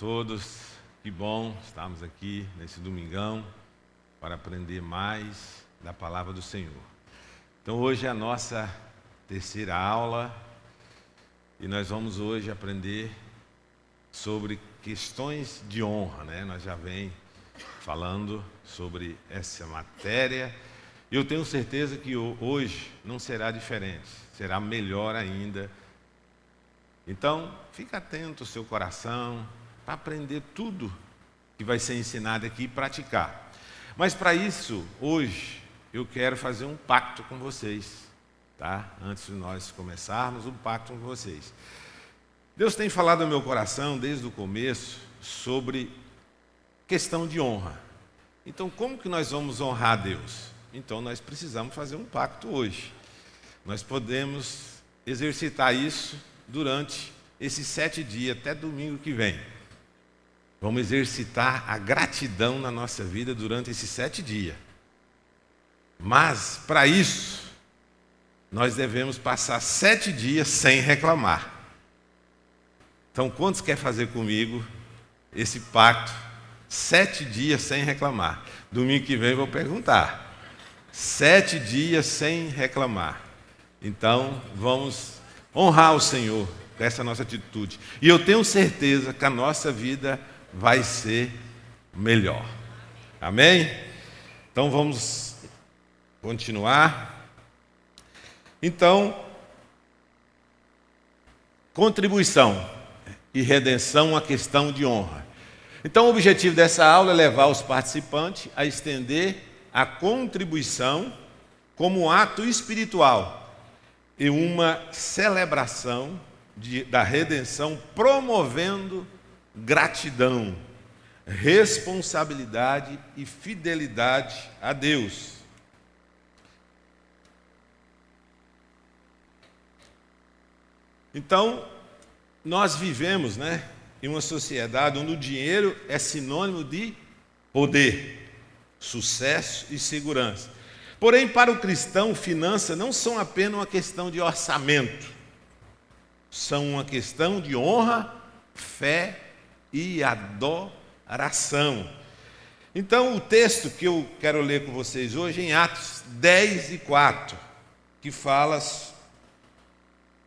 todos, que bom estarmos aqui nesse domingão para aprender mais da palavra do Senhor. Então hoje é a nossa terceira aula e nós vamos hoje aprender sobre questões de honra, né? Nós já vem falando sobre essa matéria e eu tenho certeza que hoje não será diferente, será melhor ainda. Então, fica atento ao seu coração para aprender tudo que vai ser ensinado aqui e praticar. Mas para isso, hoje, eu quero fazer um pacto com vocês, tá? Antes de nós começarmos, um pacto com vocês. Deus tem falado no meu coração, desde o começo, sobre questão de honra. Então, como que nós vamos honrar a Deus? Então, nós precisamos fazer um pacto hoje. Nós podemos exercitar isso durante esses 7 dias, até domingo que vem. Vamos exercitar a gratidão na nossa vida durante esses 7 dias. Mas, para isso, nós devemos passar 7 dias sem reclamar. Então, quantos querem fazer comigo esse pacto? 7 dias sem reclamar. Domingo que vem eu vou perguntar. 7 dias sem reclamar. Então, vamos honrar o Senhor com essa nossa atitude. E eu tenho certeza que a nossa vida vai ser melhor. Amém? Então vamos continuar. Então, contribuição e redenção à questão de honra. Então o objetivo dessa aula é levar os participantes a estender a contribuição como um ato espiritual e uma celebração da redenção, promovendo gratidão, responsabilidade e fidelidade a Deus. Então, nós vivemos, em uma sociedade onde o dinheiro é sinônimo de poder, sucesso e segurança. Porém, para o cristão, finanças não são apenas uma questão de orçamento, são uma questão de honra, fé e adoração. Então, o texto que eu quero ler com vocês hoje é em Atos 10:4, que fala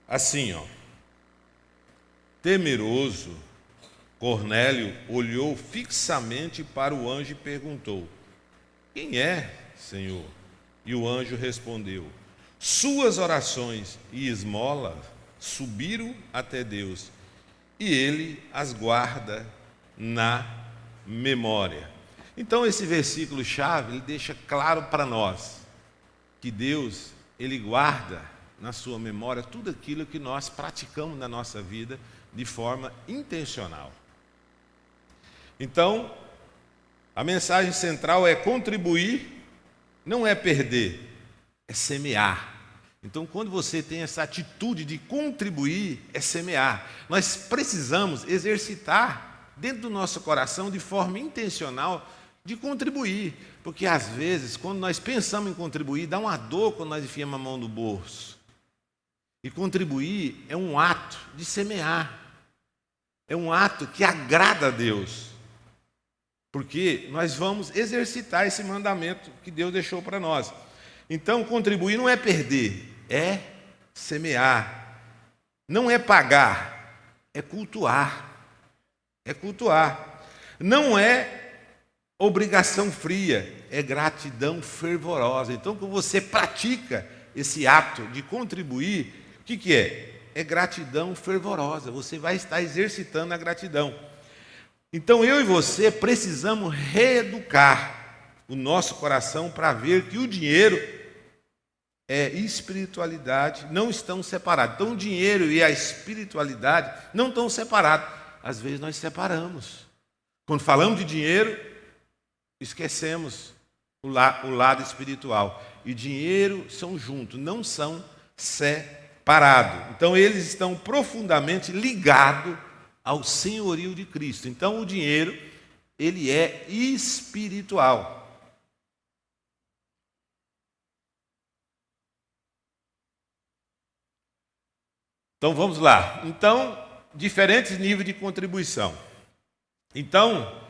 assim, Temeroso, Cornélio olhou fixamente para o anjo e perguntou: quem é, Senhor? E o anjo respondeu: suas orações e esmolas subiram até Deus, e Ele as guarda na memória. Então esse versículo-chave, ele deixa claro para nós que Deus, Ele guarda na sua memória tudo aquilo que nós praticamos na nossa vida de forma intencional. Então, a mensagem central é contribuir, não é perder, é semear. Então, quando você tem essa atitude de contribuir, é semear. Nós precisamos exercitar dentro do nosso coração, de forma intencional, de contribuir. Porque, às vezes, quando nós pensamos em contribuir, dá uma dor quando nós enfiamos a mão no bolso. E contribuir é um ato de semear. É um ato que agrada a Deus. Porque nós vamos exercitar esse mandamento que Deus deixou para nós. Então, contribuir não é perder, é semear. Não é pagar, é cultuar. É cultuar. Não é obrigação fria, é gratidão fervorosa. Então, quando você pratica esse ato de contribuir, o que é? É gratidão fervorosa. Você vai estar exercitando a gratidão. Então, eu e você precisamos reeducar o nosso coração para ver que o dinheiro e espiritualidade não estão separados. Então, o dinheiro e a espiritualidade não estão separados. Às vezes nós separamos. Quando falamos de dinheiro, esquecemos o lado espiritual. E dinheiro são juntos, não são separados. Então, eles estão profundamente ligados ao senhorio de Cristo. Então, o dinheiro, ele é espiritual. Então, vamos lá. Então, diferentes níveis de contribuição. Então,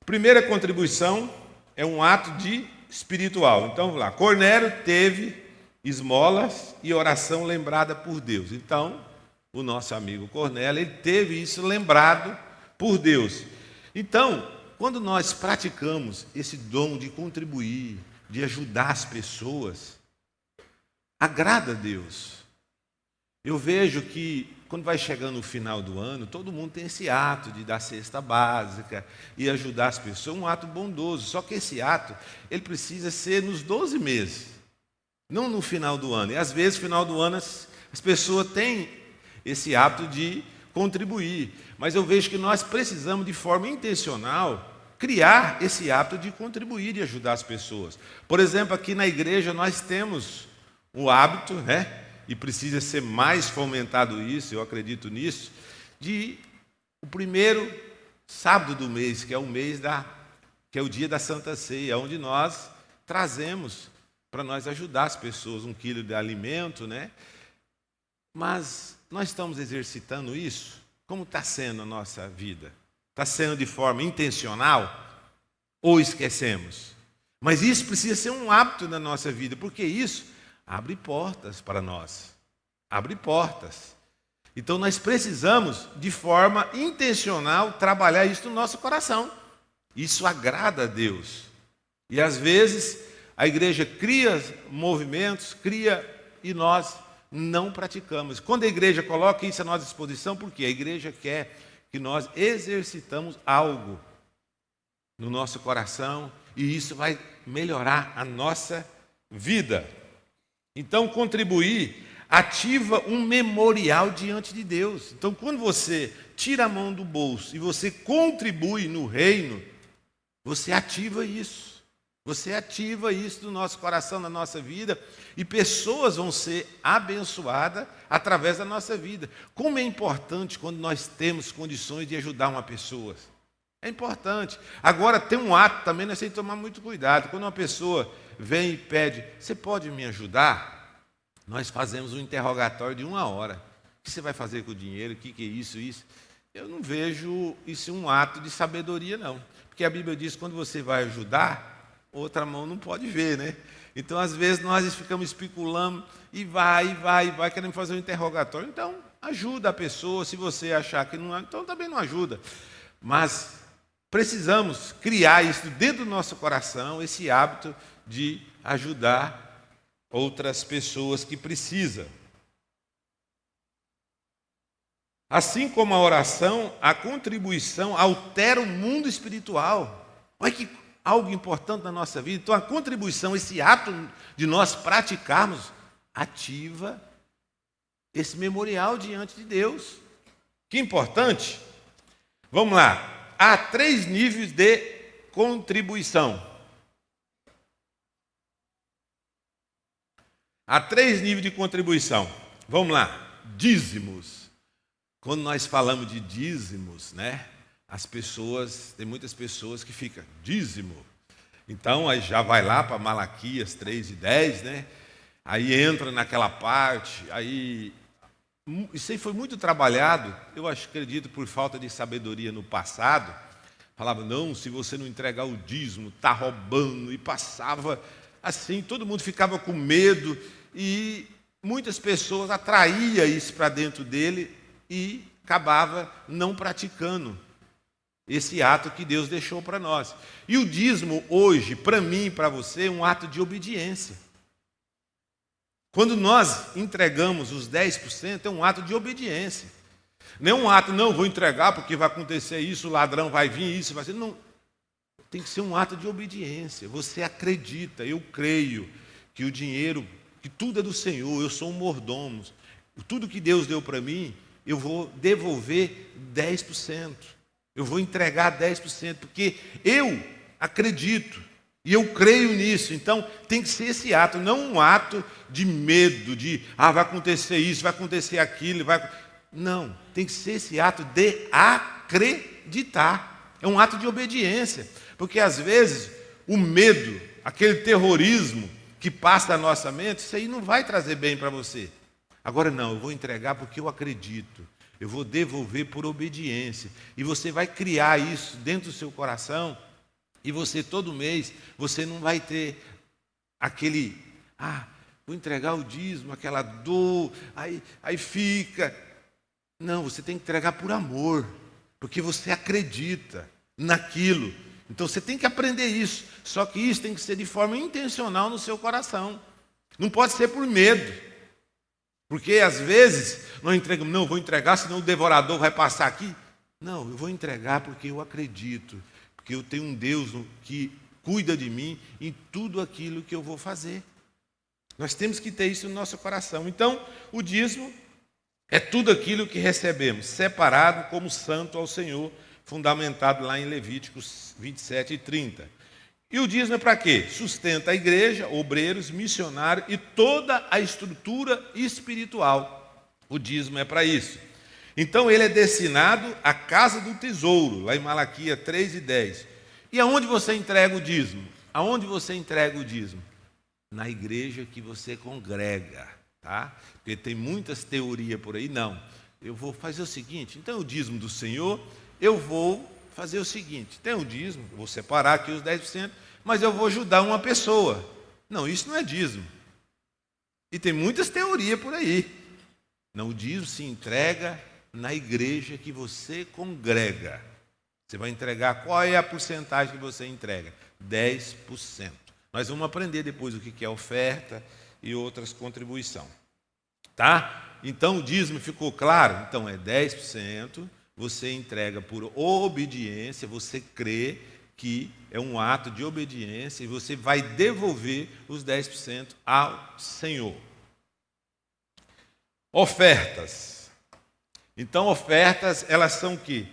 primeira contribuição é um ato de espiritual. Então, vamos lá. Cornélio teve esmolas e oração lembrada por Deus. Então, o nosso amigo Cornélio, ele teve isso lembrado por Deus. Então, quando nós praticamos esse dom de contribuir, de ajudar as pessoas, agrada a Deus. Eu vejo que quando vai chegando o final do ano, todo mundo tem esse ato de dar cesta básica e ajudar as pessoas, um ato bondoso. Só que esse ato, ele precisa ser nos 12 meses, não no final do ano. E às vezes, no final do ano, as pessoas têm esse hábito de contribuir. Mas eu vejo que nós precisamos, de forma intencional, criar esse hábito de contribuir e ajudar as pessoas. Por exemplo, aqui na igreja nós temos o hábito, e precisa ser mais fomentado isso, eu acredito nisso, de o primeiro sábado do mês, que é o mês que é o dia da Santa Ceia, onde nós trazemos para nós ajudar as pessoas 1 quilo de alimento, Mas nós estamos exercitando isso? Como está sendo a nossa vida? Está sendo de forma intencional ou esquecemos? Mas isso precisa ser um hábito na nossa vida, porque isso abre portas para nós. Abre portas. Então nós precisamos, de forma intencional, trabalhar isso no nosso coração. Isso agrada a Deus. E às vezes a igreja cria movimentos, e nós não praticamos. Quando a igreja coloca isso à nossa disposição, porque a igreja quer que nós exercitamos algo no nosso coração e isso vai melhorar a nossa vida. Então, contribuir ativa um memorial diante de Deus. Então, quando você tira a mão do bolso e você contribui no reino, você ativa isso. Você ativa isso no nosso coração, na nossa vida, e pessoas vão ser abençoadas através da nossa vida. Como é importante quando nós temos condições de ajudar uma pessoa. É importante. Agora, tem um ato também, nós temos que tomar muito cuidado. Quando uma pessoa vem e pede, você pode me ajudar? Nós fazemos um interrogatório de 1 hora. O que você vai fazer com o dinheiro? O que é isso? Eu não vejo isso um ato de sabedoria, não. Porque a Bíblia diz que quando você vai ajudar, outra mão não pode ver, Então, às vezes, nós ficamos especulando e vai, querendo fazer um interrogatório. Então, ajuda a pessoa. Se você achar que não, então também não ajuda. Mas precisamos criar isso dentro do nosso coração, esse hábito de ajudar outras pessoas que precisam. Assim como a oração, a contribuição altera o mundo espiritual. Olha que algo importante na nossa vida. Então, a contribuição, esse ato de nós praticarmos, ativa esse memorial diante de Deus. Que importante. Vamos lá. Há 3 níveis de contribuição. Há 3 níveis de contribuição. Vamos lá. Dízimos. Quando nós falamos de dízimos, tem muitas pessoas que ficam, dízimo. Então, aí já vai lá para Malaquias 3:10, Aí entra naquela parte, aí isso aí foi muito trabalhado, eu acredito por falta de sabedoria no passado. Falava, não, se você não entregar o dízimo, está roubando, e passava assim, todo mundo ficava com medo, e muitas pessoas atraíam isso para dentro dele e acabava não praticando esse ato que Deus deixou para nós. E o dízimo hoje, para mim e para você, é um ato de obediência. Quando nós entregamos os 10%, é um ato de obediência. Não é um ato, não, vou entregar porque vai acontecer isso, o ladrão vai vir, isso vai ser. Não, tem que ser um ato de obediência. Você acredita, eu creio que o dinheiro, que tudo é do Senhor, eu sou um mordomo. Tudo que Deus deu para mim, eu vou devolver 10%. Eu vou entregar 10%, porque eu acredito e eu creio nisso. Então, tem que ser esse ato, não um ato de medo, de, vai acontecer isso, vai acontecer aquilo. Não, tem que ser esse ato de acreditar. É um ato de obediência, porque às vezes o medo, aquele terrorismo que passa na nossa mente, isso aí não vai trazer bem para você. Agora não, eu vou entregar porque eu acredito. eu vou devolver por obediência. E você vai criar isso dentro do seu coração, e você todo mês, você não vai ter aquele, vou entregar o dízimo, aquela dor, aí fica. Não, você tem que entregar por amor, porque você acredita naquilo. Então você tem que aprender isso, só que isso tem que ser de forma intencional no seu coração. Não pode ser por medo, porque às vezes nós entregamos, não, eu vou entregar, senão o devorador vai passar aqui. Não, eu vou entregar porque eu acredito, porque eu tenho um Deus que cuida de mim em tudo aquilo que eu vou fazer. Nós temos que ter isso no nosso coração. Então, o dízimo é tudo aquilo que recebemos, separado como santo ao Senhor, fundamentado lá em Levíticos 27 e 30. E o dízimo é para quê? Sustenta a igreja, obreiros, missionários e toda a estrutura espiritual. O dízimo é para isso. Então ele é destinado à casa do tesouro, lá em Malaquias 3 e 10. E aonde você entrega o dízimo? Aonde você entrega o dízimo? Na igreja que você congrega, tá? Porque tem muitas teorias por aí. Não, eu vou fazer o seguinte, então o dízimo do Senhor, eu vou fazer o seguinte, tem o dízimo, vou separar aqui os 10%, mas eu vou ajudar uma pessoa. Não, isso não é dízimo. E tem muitas teorias por aí. Não, o dízimo se entrega na igreja que você congrega. Você vai entregar, qual é a porcentagem que você entrega? 10%. Nós vamos aprender depois o que é oferta e outras contribuições. Tá? Então o dízimo ficou claro? Então é 10%, você entrega por obediência, você crê que é um ato de obediência e você vai devolver os 10% ao Senhor. Ofertas. Então ofertas, elas são o quê?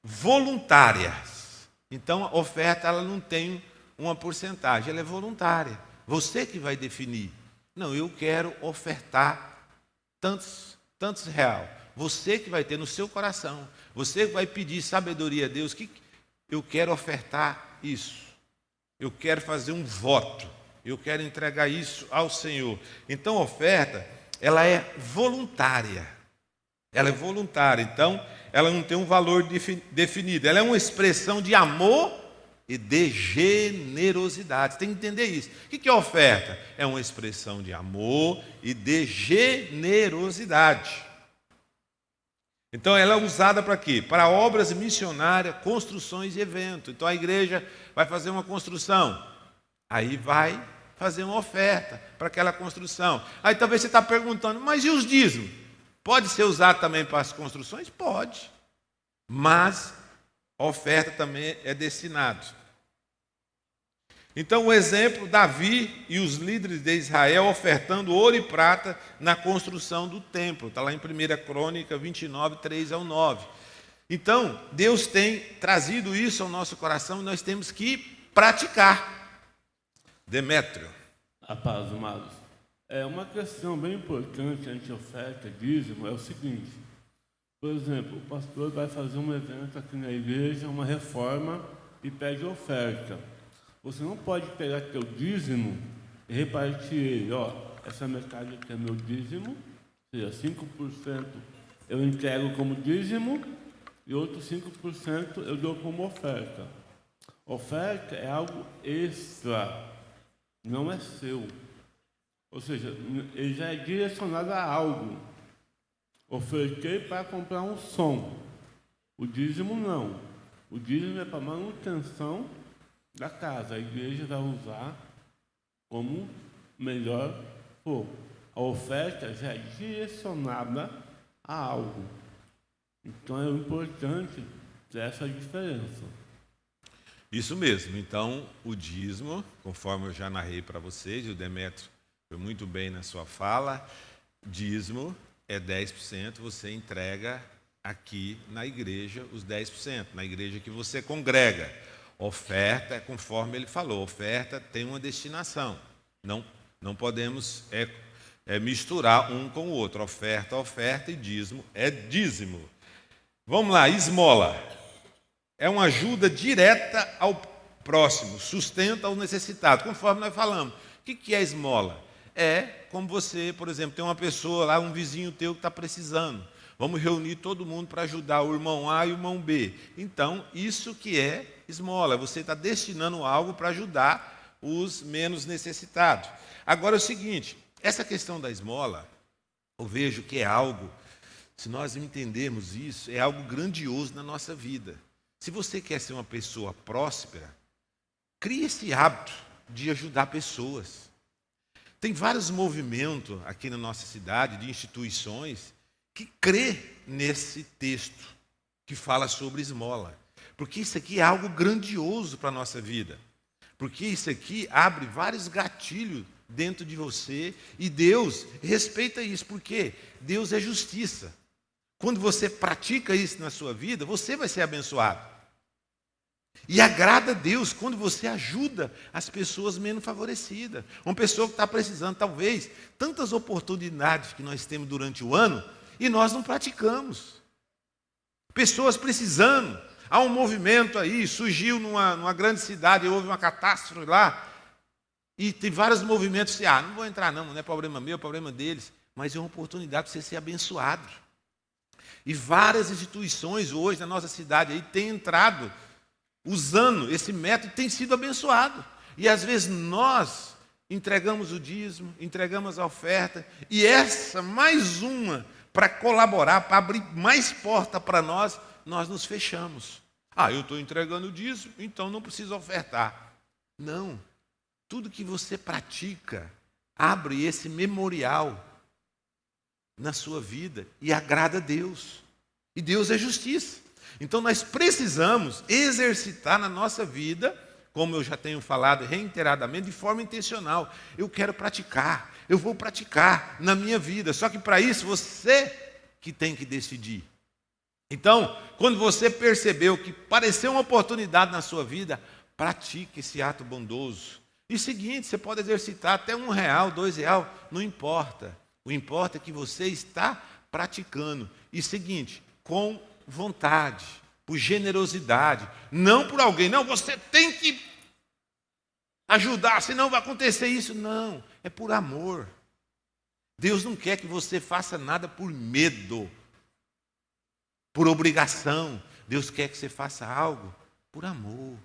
Voluntárias. Então a oferta, ela não tem uma porcentagem, ela é voluntária. Você que vai definir. Não, eu quero ofertar tantos real. Você que vai ter no seu coração. Você que vai pedir sabedoria a Deus. Que eu quero ofertar isso. Eu quero fazer um voto. Eu quero entregar isso ao Senhor. Então a oferta, ela é voluntária. Ela é voluntária. Então, ela não tem um valor definido. Ela é uma expressão de amor e de generosidade. Você tem que entender isso. O que é oferta? É uma expressão de amor e de generosidade. Então ela é usada para quê? Para obras missionárias, construções e eventos. Então a igreja vai fazer uma construção, aí vai fazer uma oferta para aquela construção. Aí talvez você está perguntando, mas e os dízimos? Pode ser usado também para as construções? Pode. Mas a oferta também é destinada. Então, o exemplo, Davi e os líderes de Israel ofertando ouro e prata na construção do templo. Está lá em 1 Crônica 29, 3 ao 9. Então, Deus tem trazido isso ao nosso coração e nós temos que praticar. Demétrio. A paz, amados. Uma questão bem importante antes de oferta, dízimo, é o seguinte. Por exemplo, o pastor vai fazer um evento aqui na igreja, uma reforma, e pede oferta. Você não pode pegar teu dízimo e repartir ele. Essa metade aqui é meu dízimo, ou seja, 5% eu entrego como dízimo e outros 5% eu dou como oferta. Oferta é algo extra, não é seu. Ou seja, ele já é direcionado a algo. Ofertei para comprar um som. O dízimo não. O dízimo é para manutenção da casa. A igreja vai usar como melhor for. A oferta já é direcionada a algo. Então é importante ter essa diferença. Isso mesmo. Então o dízimo, conforme eu já narrei para vocês, e o Demétrio foi muito bem na sua fala, dízimo é 10%, você entrega aqui na igreja os 10%, na igreja que você congrega. Oferta é conforme ele falou, oferta tem uma destinação. Não podemos misturar um com o outro. Oferta e dízimo é dízimo. Vamos lá, esmola. É uma ajuda direta ao próximo, sustenta ao necessitado, conforme nós falamos. O que é esmola? É como você, por exemplo, tem uma pessoa lá, um vizinho teu que está precisando. Vamos reunir todo mundo para ajudar o irmão A e o irmão B. Então, isso que é esmola. Você está destinando algo para ajudar os menos necessitados. Agora é o seguinte, essa questão da esmola, eu vejo que é algo, se nós entendermos isso, é algo grandioso na nossa vida. Se você quer ser uma pessoa próspera, crie esse hábito de ajudar pessoas. Tem vários movimentos aqui na nossa cidade, de instituições, que crê nesse texto que fala sobre esmola. Porque isso aqui é algo grandioso para a nossa vida. Porque isso aqui abre vários gatilhos dentro de você e Deus respeita isso. Porque Deus é justiça. Quando você pratica isso na sua vida, você vai ser abençoado. E agrada a Deus quando você ajuda as pessoas menos favorecidas. Uma pessoa que está precisando, talvez, tantas oportunidades que nós temos durante o ano e nós não praticamos. Pessoas precisando. Há um movimento aí, surgiu numa grande cidade, houve uma catástrofe lá. E tem vários movimentos, não vou entrar não é problema meu, é problema deles. Mas é uma oportunidade para você ser abençoado. E várias instituições hoje na nossa cidade aí têm entrado usando esse método, tem sido abençoado. E às vezes nós entregamos o dízimo, entregamos a oferta, e essa mais uma para colaborar, para abrir mais porta para nós nos fechamos. Eu estou entregando o dízimo, então não preciso ofertar. Não. Tudo que você pratica abre esse memorial na sua vida e agrada a Deus. E Deus é justiça. Então nós precisamos exercitar na nossa vida, como eu já tenho falado reiteradamente, de forma intencional. Eu quero praticar, eu vou praticar na minha vida. Só que para isso você que tem que decidir. Então, quando você percebeu que pareceu uma oportunidade na sua vida, pratique esse ato bondoso. E seguinte, você pode exercitar até R$1, R$2, não importa. O importa é que você está praticando. E seguinte, com vontade, por generosidade, não por alguém. Não, você tem que ajudar, senão vai acontecer isso. Não, é por amor. Deus não quer que você faça nada por medo, por obrigação. Deus quer que você faça algo por amor,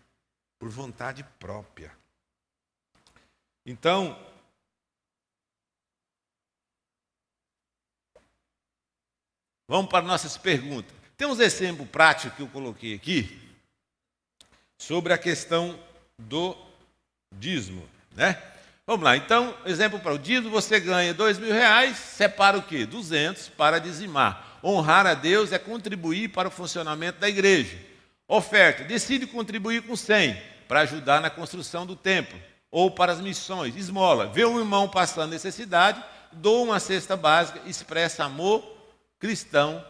por vontade própria. Então, vamos para nossas perguntas. Tem uns exemplos práticos que eu coloquei aqui sobre a questão do dízimo, né? Vamos lá, então, exemplo para o dízimo, você ganha R$2.000, separa o quê? 200 para dizimar. Honrar a Deus é contribuir para o funcionamento da igreja. Oferta, decide contribuir com 100 para ajudar na construção do templo ou para as missões. Esmola, vê um irmão passando necessidade, doa uma cesta básica, expressa amor cristão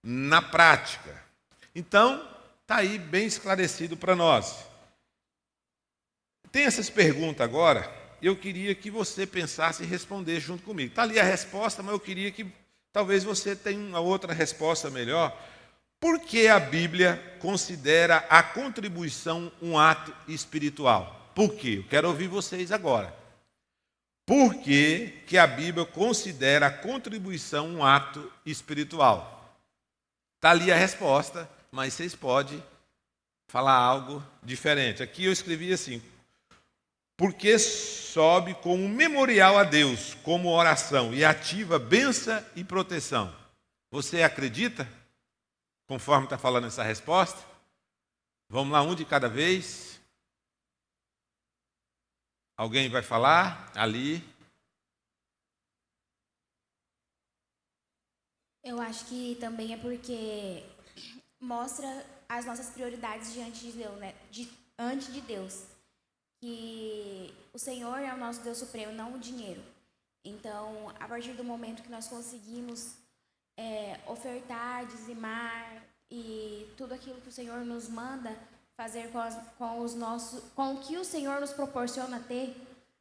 na prática. Então, está aí bem esclarecido para nós. Tem essas perguntas agora, eu queria que você pensasse e respondesse junto comigo. Está ali a resposta, mas eu queria que talvez você tenha uma outra resposta melhor. Por que a Bíblia considera a contribuição um ato espiritual? Por quê? Eu quero ouvir vocês agora. Por que a Bíblia considera a contribuição um ato espiritual? Está ali a resposta, mas vocês podem falar algo diferente. Aqui eu escrevi assim: porque sobe como um memorial a Deus, como oração, e ativa bênção e proteção. Você acredita? Conforme está falando essa resposta? Vamos lá, um de cada vez. Alguém vai falar? Ali. Eu acho que também é porque mostra as nossas prioridades diante de Deus, né? Diante de Deus. Que o Senhor é o nosso Deus supremo, não o dinheiro. Então, a partir do momento que nós conseguimos ofertar, dizimar e tudo aquilo que o Senhor nos manda fazer com o que o Senhor nos proporciona ter,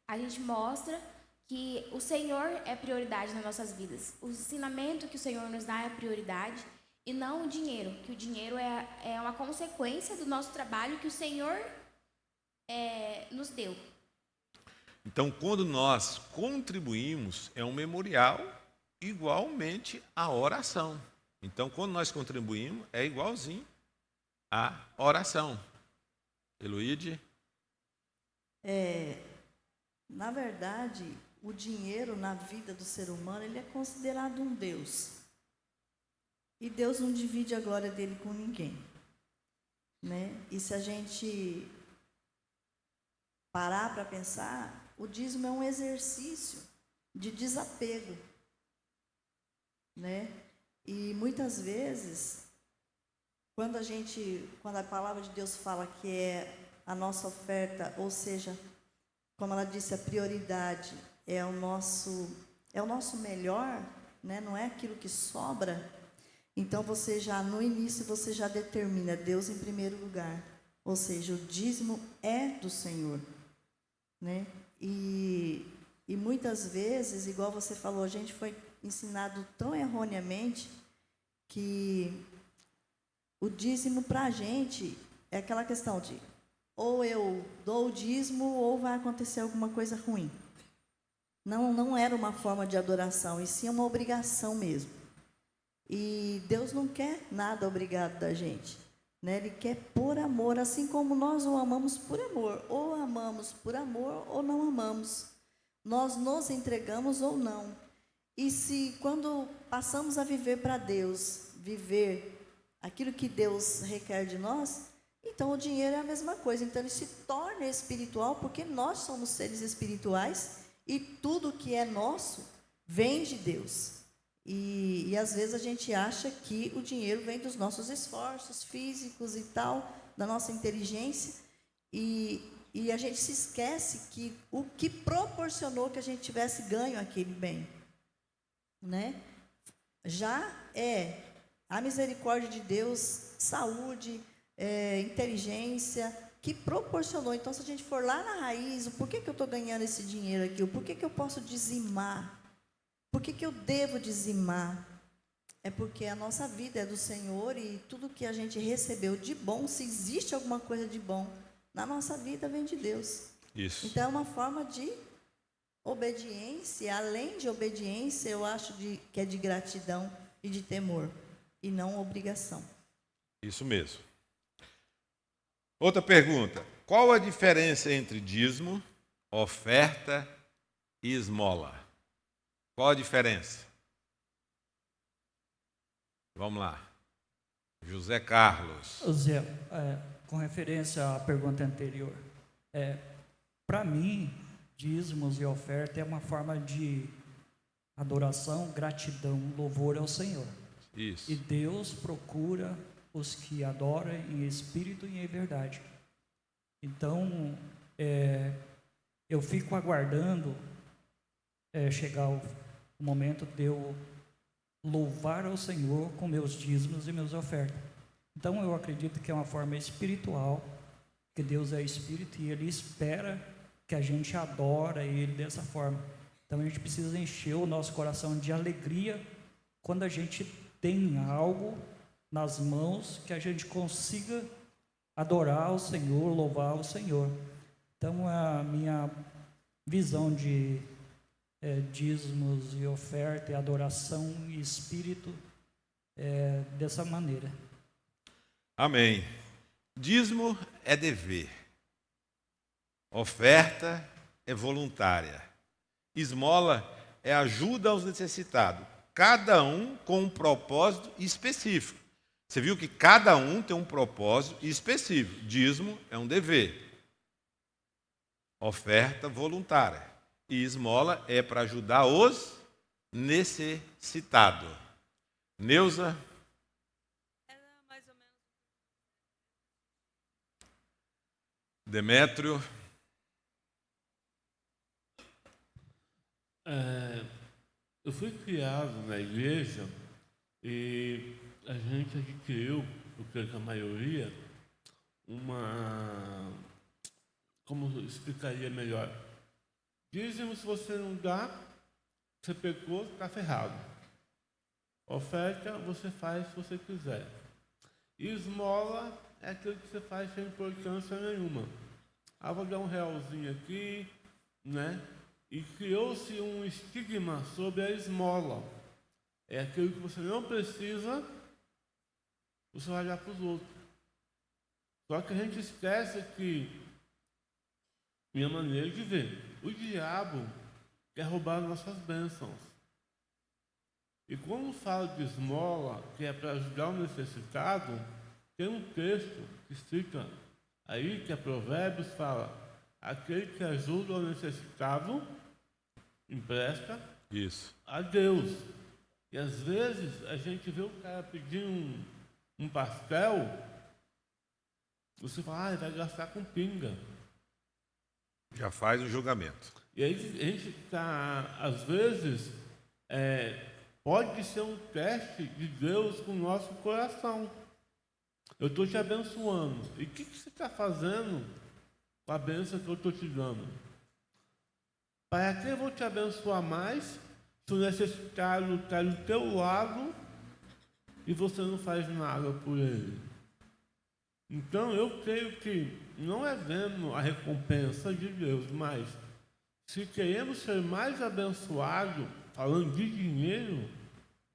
a gente mostra que o Senhor é prioridade nas nossas vidas. O ensinamento que o Senhor nos dá é prioridade e não o dinheiro, que o dinheiro é uma consequência do nosso trabalho que o Senhor nos deu. Então, quando nós contribuímos, é um memorial igualmente à oração. Então, quando nós contribuímos, é igualzinho à oração. Eloíde? Na verdade, o dinheiro na vida do ser humano, ele é considerado um Deus. E Deus não divide a glória dele com ninguém, né? E se a gente parar para pensar, o dízimo é um exercício de desapego, né? E muitas vezes, quando a palavra de Deus fala que é a nossa oferta, ou seja, como ela disse, a prioridade é o nosso melhor, né? Não é aquilo que sobra. Então, no início, você já determina Deus em primeiro lugar. Ou seja, o dízimo é do Senhor, né? E muitas vezes, igual você falou, a gente foi ensinado tão erroneamente que o dízimo para a gente é aquela questão de ou eu dou o dízimo ou vai acontecer alguma coisa ruim. Não era uma forma de adoração, e sim uma obrigação mesmo. E Deus não quer nada obrigado da gente, né? Ele quer por amor, assim como nós o amamos por amor. Ou amamos por amor ou não amamos. Nós nos entregamos ou não. E se quando passamos a viver para Deus, viver aquilo que Deus requer de nós, então o dinheiro é a mesma coisa. Então ele se torna espiritual porque nós somos seres espirituais e tudo que é nosso vem de Deus. E às vezes a gente acha que o dinheiro vem dos nossos esforços físicos e tal, da nossa inteligência, e a gente se esquece que o que proporcionou que a gente tivesse ganho aquele bem, né? Já é a misericórdia de Deus, saúde, inteligência, que proporcionou. Então, se a gente for lá na raiz, por que eu estou ganhando esse dinheiro aqui? Por que eu posso dizimar? Por que eu devo dizimar? É porque a nossa vida é do Senhor e tudo que a gente recebeu de bom, se existe alguma coisa de bom na nossa vida, vem de Deus. Isso. Então, é uma forma de obediência. Além de obediência, eu acho que é de gratidão e de temor, e não obrigação. Isso mesmo. Outra pergunta. Qual a diferença entre dízimo, oferta e esmola? Qual a diferença? Vamos lá. José Carlos. Zé, com referência à pergunta anterior, para mim, dízimos e oferta é uma forma de adoração, gratidão, louvor ao Senhor. Isso. E Deus procura os que adoram em espírito e em verdade. Então, eu fico aguardando chegar o momento de eu louvar ao Senhor com meus dízimos e meus ofertas. Então, eu acredito que é uma forma espiritual, que Deus é espírito e Ele espera que a gente adora Ele dessa forma. Então, a gente precisa encher o nosso coração de alegria quando a gente tem algo nas mãos que a gente consiga adorar o Senhor, louvar o Senhor. Então, a minha visão de dízimos e oferta, e adoração e espírito dessa maneira. Amém. Dízimo é dever. Oferta é voluntária. Esmola é ajuda aos necessitados. Cada um com um propósito específico. Você viu que cada um tem um propósito específico. Dízimo é um dever. Oferta voluntária. E esmola é para ajudar os necessitados. Neuza? Era mais ou menos. Demétrio? Eu fui criado na igreja e a gente adquiriu, eu creio que a maioria, como explicaria melhor? Dízimo, se você não dá, você pecou, está ferrado. Oferta, você faz se você quiser. E esmola é aquilo que você faz sem importância nenhuma. Vou dar um realzinho aqui, né? E criou-se um estigma sobre a esmola. é aquilo que você não precisa, você vai dar para os outros. Só que a gente esquece que, minha maneira de ver, o diabo quer roubar nossas bênçãos. E quando fala de esmola, que é para ajudar o necessitado, tem um texto que cita aí, que é Provérbios, fala: aquele que ajuda o necessitado empresta Isso. a Deus. E às vezes a gente vê o cara pedir um pastel, você fala, vai gastar com pinga. Já faz um julgamento. E aí a gente está, às vezes, pode ser um teste de Deus com o nosso coração. Eu estou te abençoando. E o que você está fazendo com a bênção que eu estou te dando? Para que eu vou te abençoar mais se o necessitado está do teu lado e você não faz nada por ele? Então eu creio que não é vendo a recompensa de Deus, mas se queremos ser mais abençoados, falando de dinheiro,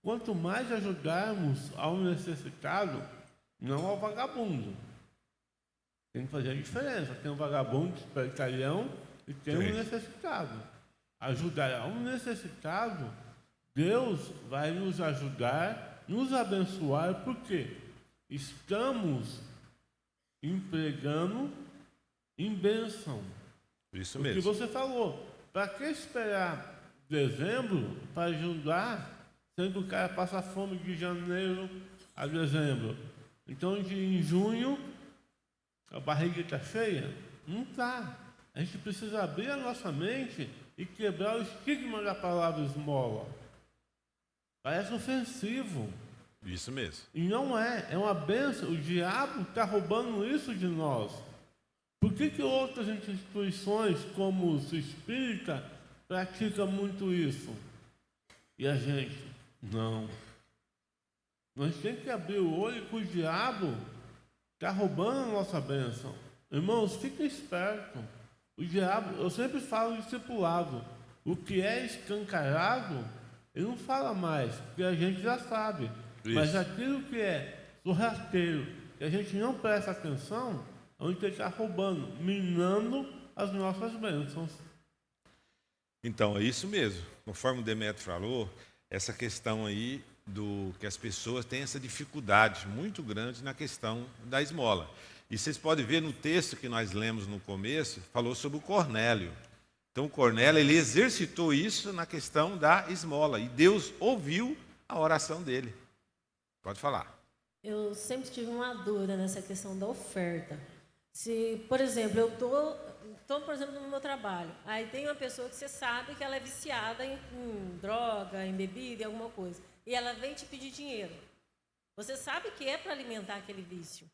quanto mais ajudarmos ao necessitado, não ao vagabundo. Tem que fazer a diferença. Tem um vagabundo espertalhão e tem um necessitado. Ajudar ao necessitado, Deus vai nos ajudar, nos abençoar, porque estamos empregando em bênção. Isso O que mesmo. você falou. Para que esperar dezembro para ajudar, sendo que o cara passa fome de janeiro a dezembro? Então, em junho, a barriga está cheia? Não está. A gente precisa abrir a nossa mente e quebrar o estigma da palavra esmola. Parece ofensivo. Isso mesmo. E não é. É uma bênção. O diabo está roubando isso de nós. Por que outras instituições, como o espírita, praticam muito isso? E a gente? Não. Nós temos que abrir o olho que o diabo está roubando a nossa bênção. Irmãos, fiquem espertos. O diabo, eu sempre falo discipulado. O que é escancarado, ele não fala mais, porque a gente já sabe. Isso. Mas aquilo que é sorrateiro, que a gente não presta atenção, onde ele está roubando, minando as nossas bênçãos. Então, é isso mesmo. Conforme o Demetrio falou, essa questão aí do que as pessoas têm essa dificuldade muito grande na questão da esmola. E vocês podem ver no texto que nós lemos no começo, falou sobre o Cornélio. Então, o Cornélio, ele exercitou isso na questão da esmola. E Deus ouviu a oração dele. Pode falar. Eu sempre tive uma dúvida nessa questão da oferta. Se, por exemplo, eu estou, por exemplo, no meu trabalho, aí tem uma pessoa que você sabe que ela é viciada em droga, em bebida, em alguma coisa, e ela vem te pedir dinheiro. Você sabe que é para alimentar aquele vício.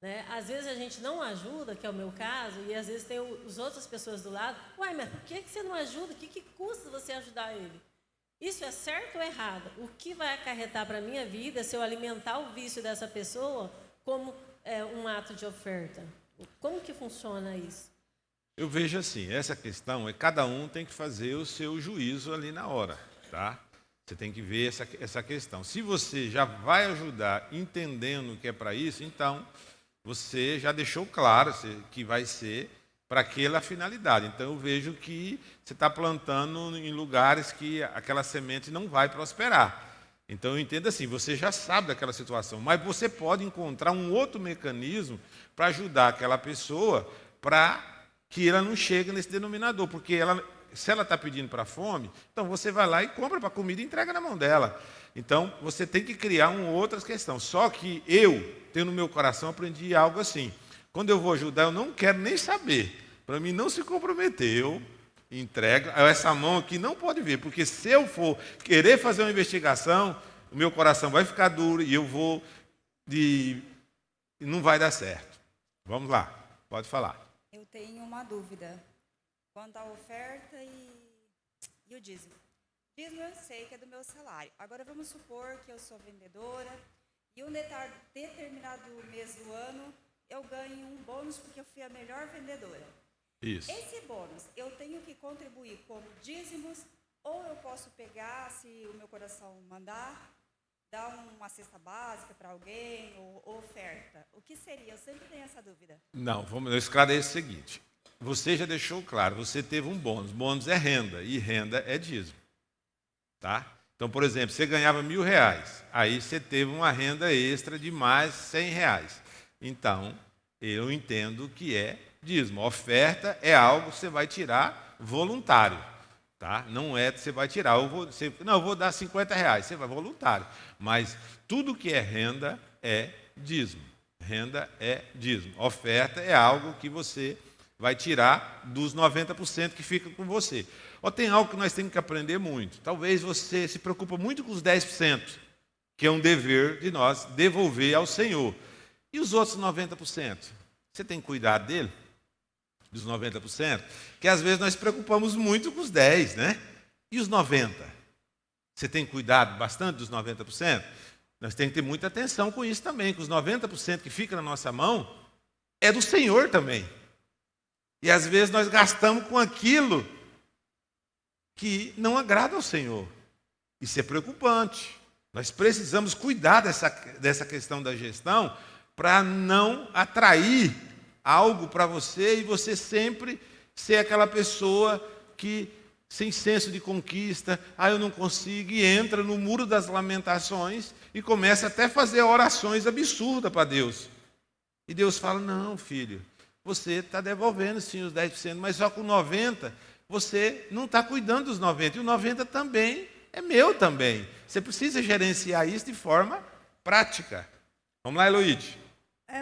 Né? Às vezes a gente não ajuda, que é o meu caso, e às vezes tem as outras pessoas do lado. Uai, mas por que você não ajuda? O que custa você ajudar ele? Isso é certo ou errado? O que vai acarretar para a minha vida se eu alimentar o vício dessa pessoa como um ato de oferta? Como que funciona isso? Eu vejo assim, essa questão é cada um tem que fazer o seu juízo ali na hora, tá? Você tem que ver essa questão. Se você já vai ajudar entendendo que é para isso, então você já deixou claro que vai ser para aquela finalidade. Então eu vejo que você está plantando em lugares que aquela semente não vai prosperar. Então eu entendo assim, você já sabe daquela situação, mas você pode encontrar um outro mecanismo para ajudar aquela pessoa para que ela não chegue nesse denominador, porque se ela está pedindo para fome, então você vai lá e compra para comida e entrega na mão dela. Então você tem que criar uma outra questão. Só que eu tenho no meu coração, aprendi algo assim. Quando eu vou ajudar, eu não quero nem saber. Para mim não se comprometer, eu entrego. Essa mão aqui não pode ver, porque se eu for querer fazer uma investigação, o meu coração vai ficar duro e eu vou e não vai dar certo. Vamos lá, pode falar. Eu tenho uma dúvida quanto à oferta e o dízimo. Dízimo eu sei que é do meu salário. Agora vamos supor que eu sou vendedora e um determinado mês do ano eu ganho um bônus porque eu fui a melhor vendedora. Isso. Esse bônus eu tenho que contribuir como dízimos Ou eu posso pegar, se o meu coração mandar, dar uma cesta básica para alguém, ou oferta. O que seria? Eu sempre tenho essa dúvida. Não, vamos esclarecer o seguinte. Você já deixou claro, você teve um bônus. Bônus é renda, e renda é dízimo. Tá? Então, por exemplo, você ganhava R$1.000, aí você teve uma renda extra de mais R$100. Então, eu entendo que é dízimo. Oferta é algo que você vai tirar voluntário. Tá? Não é que você vai tirar, eu vou dar R$50, você vai voluntário. Mas tudo que é renda é dízimo. Renda é dízimo. Oferta é algo que você vai tirar dos 90% que fica com você. Ou tem algo que nós temos que aprender muito. Talvez você se preocupa muito com os 10%, que é um dever de nós devolver ao Senhor. E os outros 90%? Você tem cuidado dele? Dos 90%? Que às vezes nós se preocupamos muito com os 10%, né? E os 90%? Você tem cuidado bastante dos 90%? Nós temos que ter muita atenção com isso também, que os 90% que fica na nossa mão é do Senhor também. E às vezes nós gastamos com aquilo que não agrada ao Senhor. Isso é preocupante. Nós precisamos cuidar dessa questão da gestão para não atrair algo para você e você sempre ser aquela pessoa que, sem senso de conquista, eu não consigo, e entra no muro das lamentações e começa até a fazer orações absurdas para Deus. E Deus fala, não, filho, você está devolvendo sim os 10%, mas só com 90%, você não está cuidando dos 90%. E o 90% também é meu também. Você precisa gerenciar isso de forma prática. Vamos lá, Eloíde.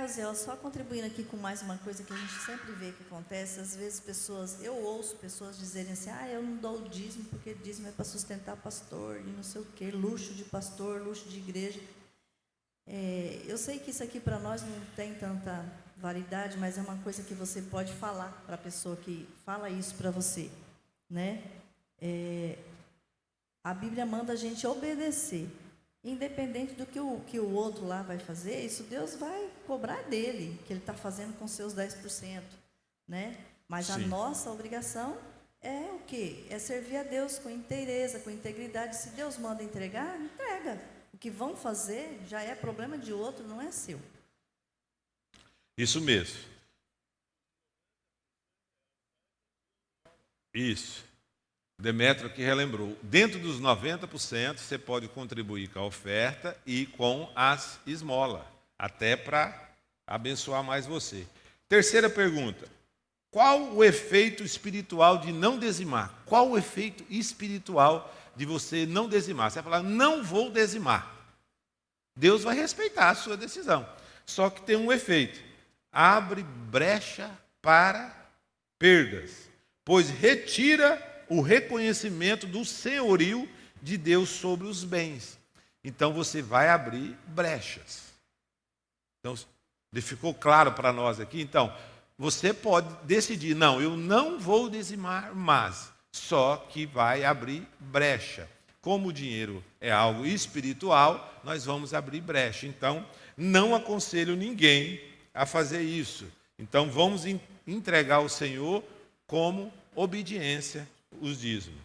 Zé, só contribuindo aqui com mais uma coisa que a gente sempre vê que acontece. Às vezes eu ouço pessoas dizerem assim, eu não dou o dízimo porque dízimo é para sustentar pastor e não sei o quê, luxo de pastor, luxo de igreja. Eu sei que isso aqui para nós não tem tanta validade, mas é uma coisa que você pode falar para a pessoa que fala isso para você, né? A Bíblia manda a gente obedecer. Independente do que o outro lá vai fazer, isso Deus vai cobrar dele, que ele está fazendo com seus 10%. Né? Mas a nossa obrigação é o quê? É servir a Deus com inteireza, com integridade. Se Deus manda entregar, entrega. O que vão fazer já é problema de outro, não é seu. Isso mesmo. Isso. Demétrio aqui relembrou. Dentro dos 90%, você pode contribuir com a oferta e com as esmolas, até para abençoar mais você. Terceira pergunta. Qual o efeito espiritual de não dizimar? Qual o efeito espiritual de você não dizimar? Você vai falar, não vou dizimar. Deus vai respeitar a sua decisão. Só que tem um efeito. Abre brecha para perdas, pois retira o reconhecimento do senhorio de Deus sobre os bens. Então você vai abrir brechas. Então, ficou claro para nós aqui? Então, você pode decidir, não, eu não vou dizimar mais, só que vai abrir brecha. Como o dinheiro é algo espiritual, nós vamos abrir brecha. Então, não aconselho ninguém a fazer isso. Então, vamos entregar ao Senhor como obediência os dízimos.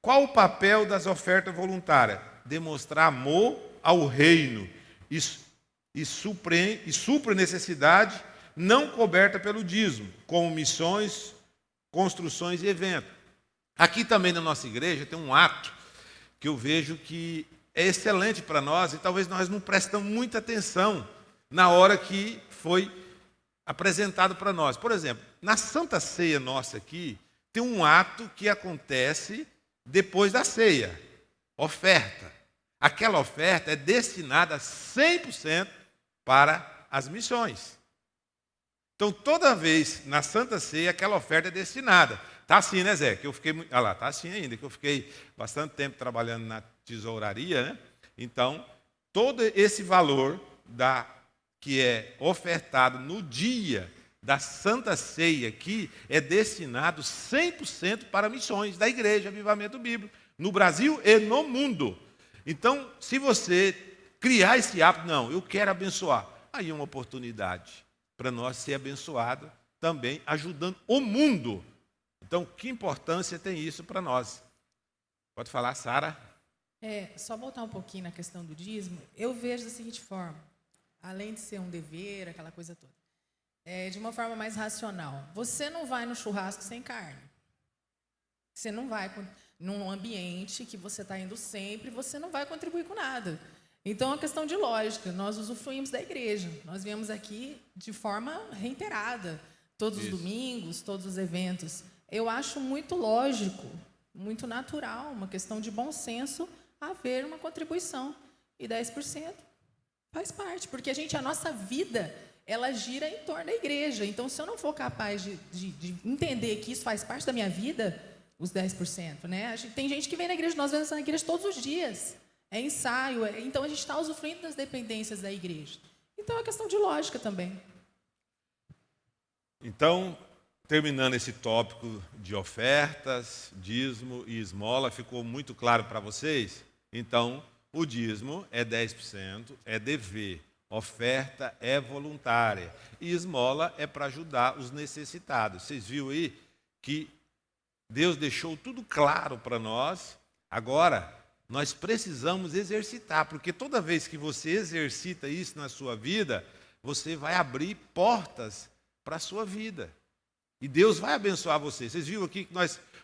Qual o papel das ofertas voluntárias? Demonstrar amor ao reino e supre necessidade não coberta pelo dízimo, como missões, construções e eventos. Aqui também na nossa igreja tem um ato que eu vejo que é excelente para nós e talvez nós não prestamos muita atenção na hora que foi apresentado para nós. Por exemplo, na Santa Ceia nossa aqui, tem um ato que acontece depois da ceia, oferta. Aquela oferta é destinada 100% para as missões. Então, toda vez na Santa Ceia, aquela oferta é destinada. Está assim, né, Zé? Que eu fiquei, lá, está assim ainda, que eu fiquei bastante tempo trabalhando na tesouraria, né? Então, todo esse valor que é ofertado no dia da Santa Ceia aqui é destinado 100% para missões da Igreja Avivamento Bíblico, no Brasil e no mundo. Então, se você criar esse hábito, não, eu quero abençoar, aí é uma oportunidade para nós ser abençoado também, ajudando o mundo. Então, que importância tem isso para nós? Pode falar, Sara. Só voltar um pouquinho na questão do dízimo, eu vejo da seguinte forma, além de ser um dever, aquela coisa toda, de uma forma mais racional. Você não vai no churrasco sem carne. Você não vai num ambiente que você está indo sempre, você não vai contribuir com nada. Então, é uma questão de lógica. Nós usufruímos da igreja. Nós viemos aqui de forma reiterada, todos os domingos, todos os eventos. Eu acho muito lógico, muito natural, uma questão de bom senso, haver uma contribuição. E 10% faz parte, porque a nossa vida, ela gira em torno da igreja. Então, se eu não for capaz de entender que isso faz parte da minha vida, os 10%, né? Tem gente que vem na igreja, nós vemos na igreja todos os dias. É ensaio, então a gente está usufruindo das dependências da igreja. Então, é uma questão de lógica também. Então, terminando esse tópico de ofertas, dízimo e esmola, ficou muito claro para vocês? Então, o dízimo é 10%, é dever. Oferta é voluntária. E esmola é para ajudar os necessitados. Vocês viram aí que Deus deixou tudo claro para nós. Agora, nós precisamos exercitar, porque toda vez que você exercita isso na sua vida, você vai abrir portas para a sua vida. E Deus vai abençoar você. Vocês viram aqui que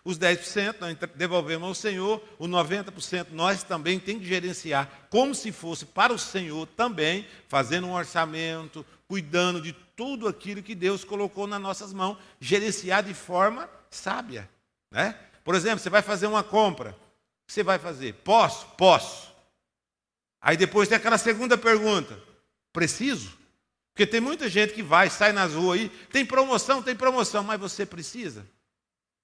os 10% nós devolvemos ao Senhor, os 90% nós também temos que gerenciar, como se fosse para o Senhor também, fazendo um orçamento, cuidando de tudo aquilo que Deus colocou nas nossas mãos, gerenciar de forma sábia. Né? Por exemplo, você vai fazer uma compra. O que você vai fazer? Posso? Posso. Aí depois tem aquela segunda pergunta. Preciso? Porque tem muita gente que sai nas ruas aí, tem promoção, mas você precisa?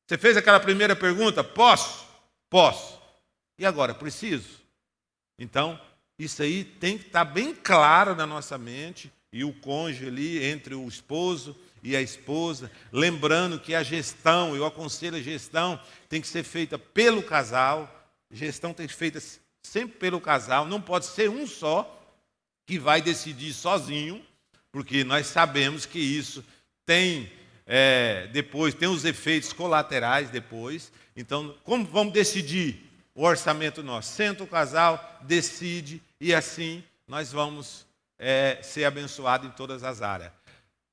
Você fez aquela primeira pergunta? Posso? Posso. E agora, preciso? Então, isso aí tem que estar bem claro na nossa mente, e o cônjuge ali, entre o esposo e a esposa, lembrando que a gestão, eu aconselho a gestão, tem que ser feita pelo casal, gestão tem que ser feita sempre pelo casal, não pode ser um só que vai decidir sozinho, porque nós sabemos que isso tem, depois, tem os efeitos colaterais depois. Então, como vamos decidir o orçamento nosso? Senta o casal, decide, e assim nós vamos ser abençoados em todas as áreas.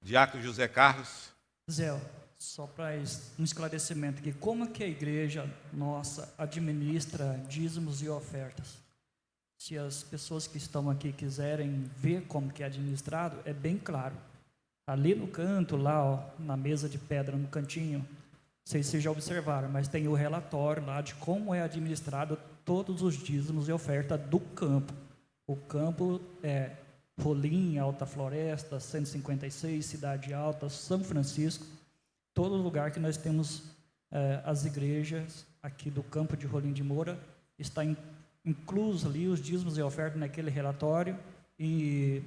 Diácono José Carlos. Zé, só para um esclarecimento aqui, como que a igreja nossa administra dízimos e ofertas? Se as pessoas que estão aqui quiserem ver como que é administrado, é bem claro. Ali no canto, lá na mesa de pedra, no cantinho, não sei se vocês já observaram, mas tem o relatório lá de como é administrado todos os dízimos e oferta do campo. O campo é Rolim, Alta Floresta, 156, Cidade Alta, São Francisco, todo lugar que nós temos as igrejas aqui do campo de Rolim de Moura, está incluso ali os dízimos e ofertas naquele relatório, e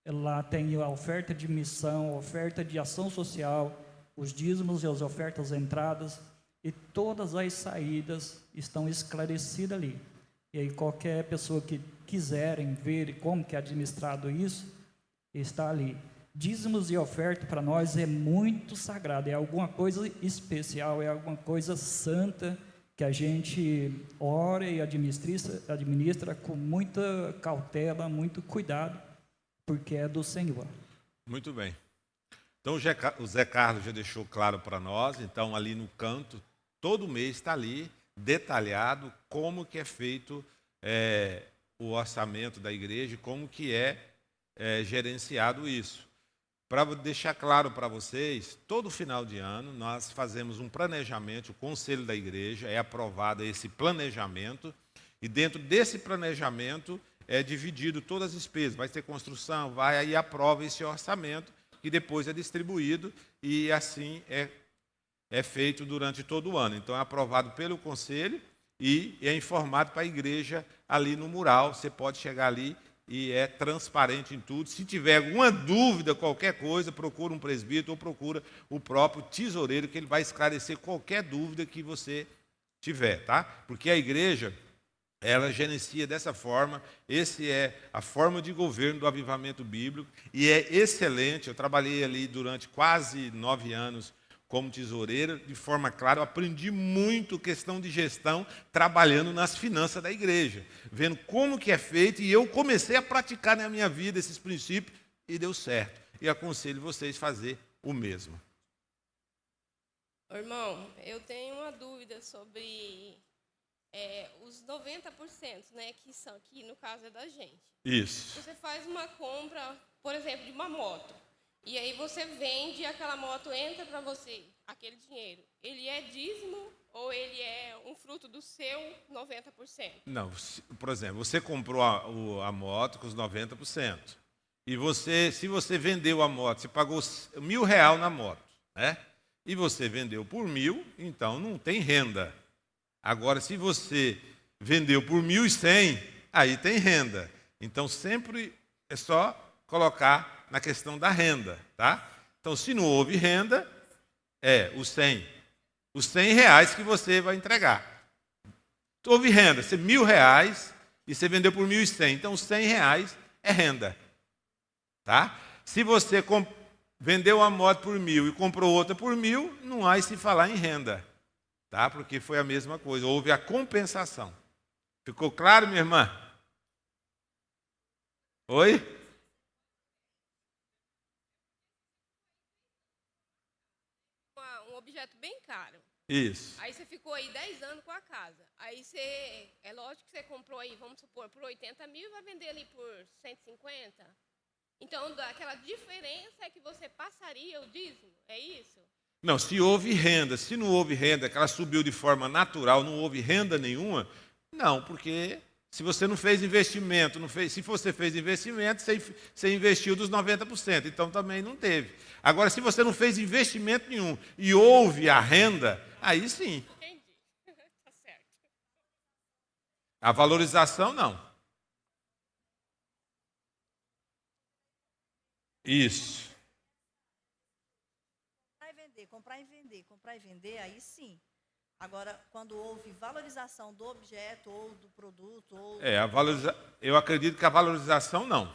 lá tem a oferta de missão, a oferta de ação social, os dízimos e as ofertas entradas, e todas as saídas estão esclarecidas ali. E aí qualquer pessoa que quiserem ver como que é administrado isso, está ali. Dízimos e oferta para nós é muito sagrado, é alguma coisa especial, é alguma coisa santa, que a gente ora e administra com muita cautela, muito cuidado, porque é do Senhor. Muito bem. Então, o Zé Carlos já deixou claro para nós, então ali no canto, todo mês está ali, detalhado, como que é feito o orçamento da igreja, como que é gerenciado isso. Para deixar claro para vocês, todo final de ano nós fazemos um planejamento, o conselho da igreja é aprovado esse planejamento, e dentro desse planejamento é dividido todas as despesas, vai ter construção, vai aí aprova esse orçamento, que depois é distribuído, e assim é feito durante todo o ano. Então é aprovado pelo conselho e é informado para a igreja ali no mural, você pode chegar ali, e é transparente em tudo. Se tiver alguma dúvida, qualquer coisa, procura um presbítero ou procura o próprio tesoureiro, que ele vai esclarecer qualquer dúvida que você tiver, tá? Porque a igreja, ela gerencia dessa forma, essa é a forma de governo do avivamento bíblico, e é excelente. Eu trabalhei ali durante quase 9 anos como tesoureiro, de forma clara. Eu aprendi muito questão de gestão trabalhando nas finanças da igreja, vendo como que é feito, e eu comecei a praticar na minha vida esses princípios e deu certo. E aconselho vocês a fazer o mesmo. Irmão, eu tenho uma dúvida sobre os 90%, né, que no caso é da gente. Isso. Você faz uma compra, por exemplo, de uma moto, e aí você vende, aquela moto entra para você, aquele dinheiro. Ele é dízimo ou ele é um fruto do seu 90%? Não, por exemplo, você comprou a moto com os 90%. E se você vendeu a moto, você pagou R$1.000 na moto, né? E você vendeu por 1.000, então não tem renda. Agora, se você vendeu por 1.100, aí tem renda. Então, sempre é só colocar na questão da renda, tá? Então, se não houve renda, os 100. Os R$100 que você vai entregar. Houve renda, você R$1.000 e você vendeu por 1.100. Então, os R$100 é renda, tá? Se você vendeu uma moto por 1.000 e comprou outra por 1.000, não há se falar em renda, tá? Porque foi a mesma coisa, houve a compensação. Ficou claro, minha irmã? Oi? Um objeto bem caro. Isso. Aí você ficou aí 10 anos com a casa. Aí é lógico que você comprou aí, vamos supor, por 80 mil e vai vender ali por 150. Então, aquela diferença é que você passaria o dízimo, é isso? Não, se houve renda, se não houve renda, que ela subiu de forma natural, não houve renda nenhuma, não, porque se você não fez investimento, se você fez investimento, você investiu dos 90%, então também não teve. Agora, se você não fez investimento nenhum e houve a renda, aí sim. Entendi. Tá certo. A valorização, não. Isso. Comprar e vender, aí sim. Agora, quando houve valorização do objeto ou do produto... Eu acredito que a valorização não.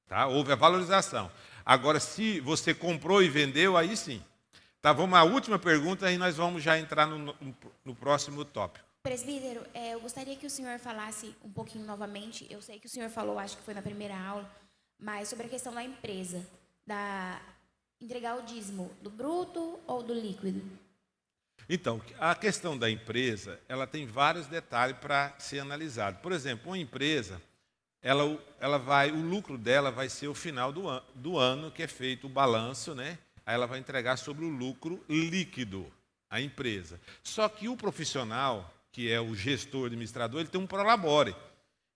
Tá? Houve a valorização. Agora, se você comprou e vendeu, aí sim. Tá, vamos à última pergunta e nós vamos já entrar no próximo tópico. Presbítero, eu gostaria que o senhor falasse um pouquinho novamente. Eu sei que o senhor falou, acho que foi na primeira aula, mas sobre a questão da empresa, entregar o dízimo do bruto ou do líquido? Então, a questão da empresa, ela tem vários detalhes para ser analisado. Por exemplo, uma empresa, o lucro dela vai ser o final do ano, que é feito o balanço, né? Aí ela vai entregar sobre o lucro líquido, a empresa. Só que o profissional, que é o gestor, administrador, ele tem um prolabore.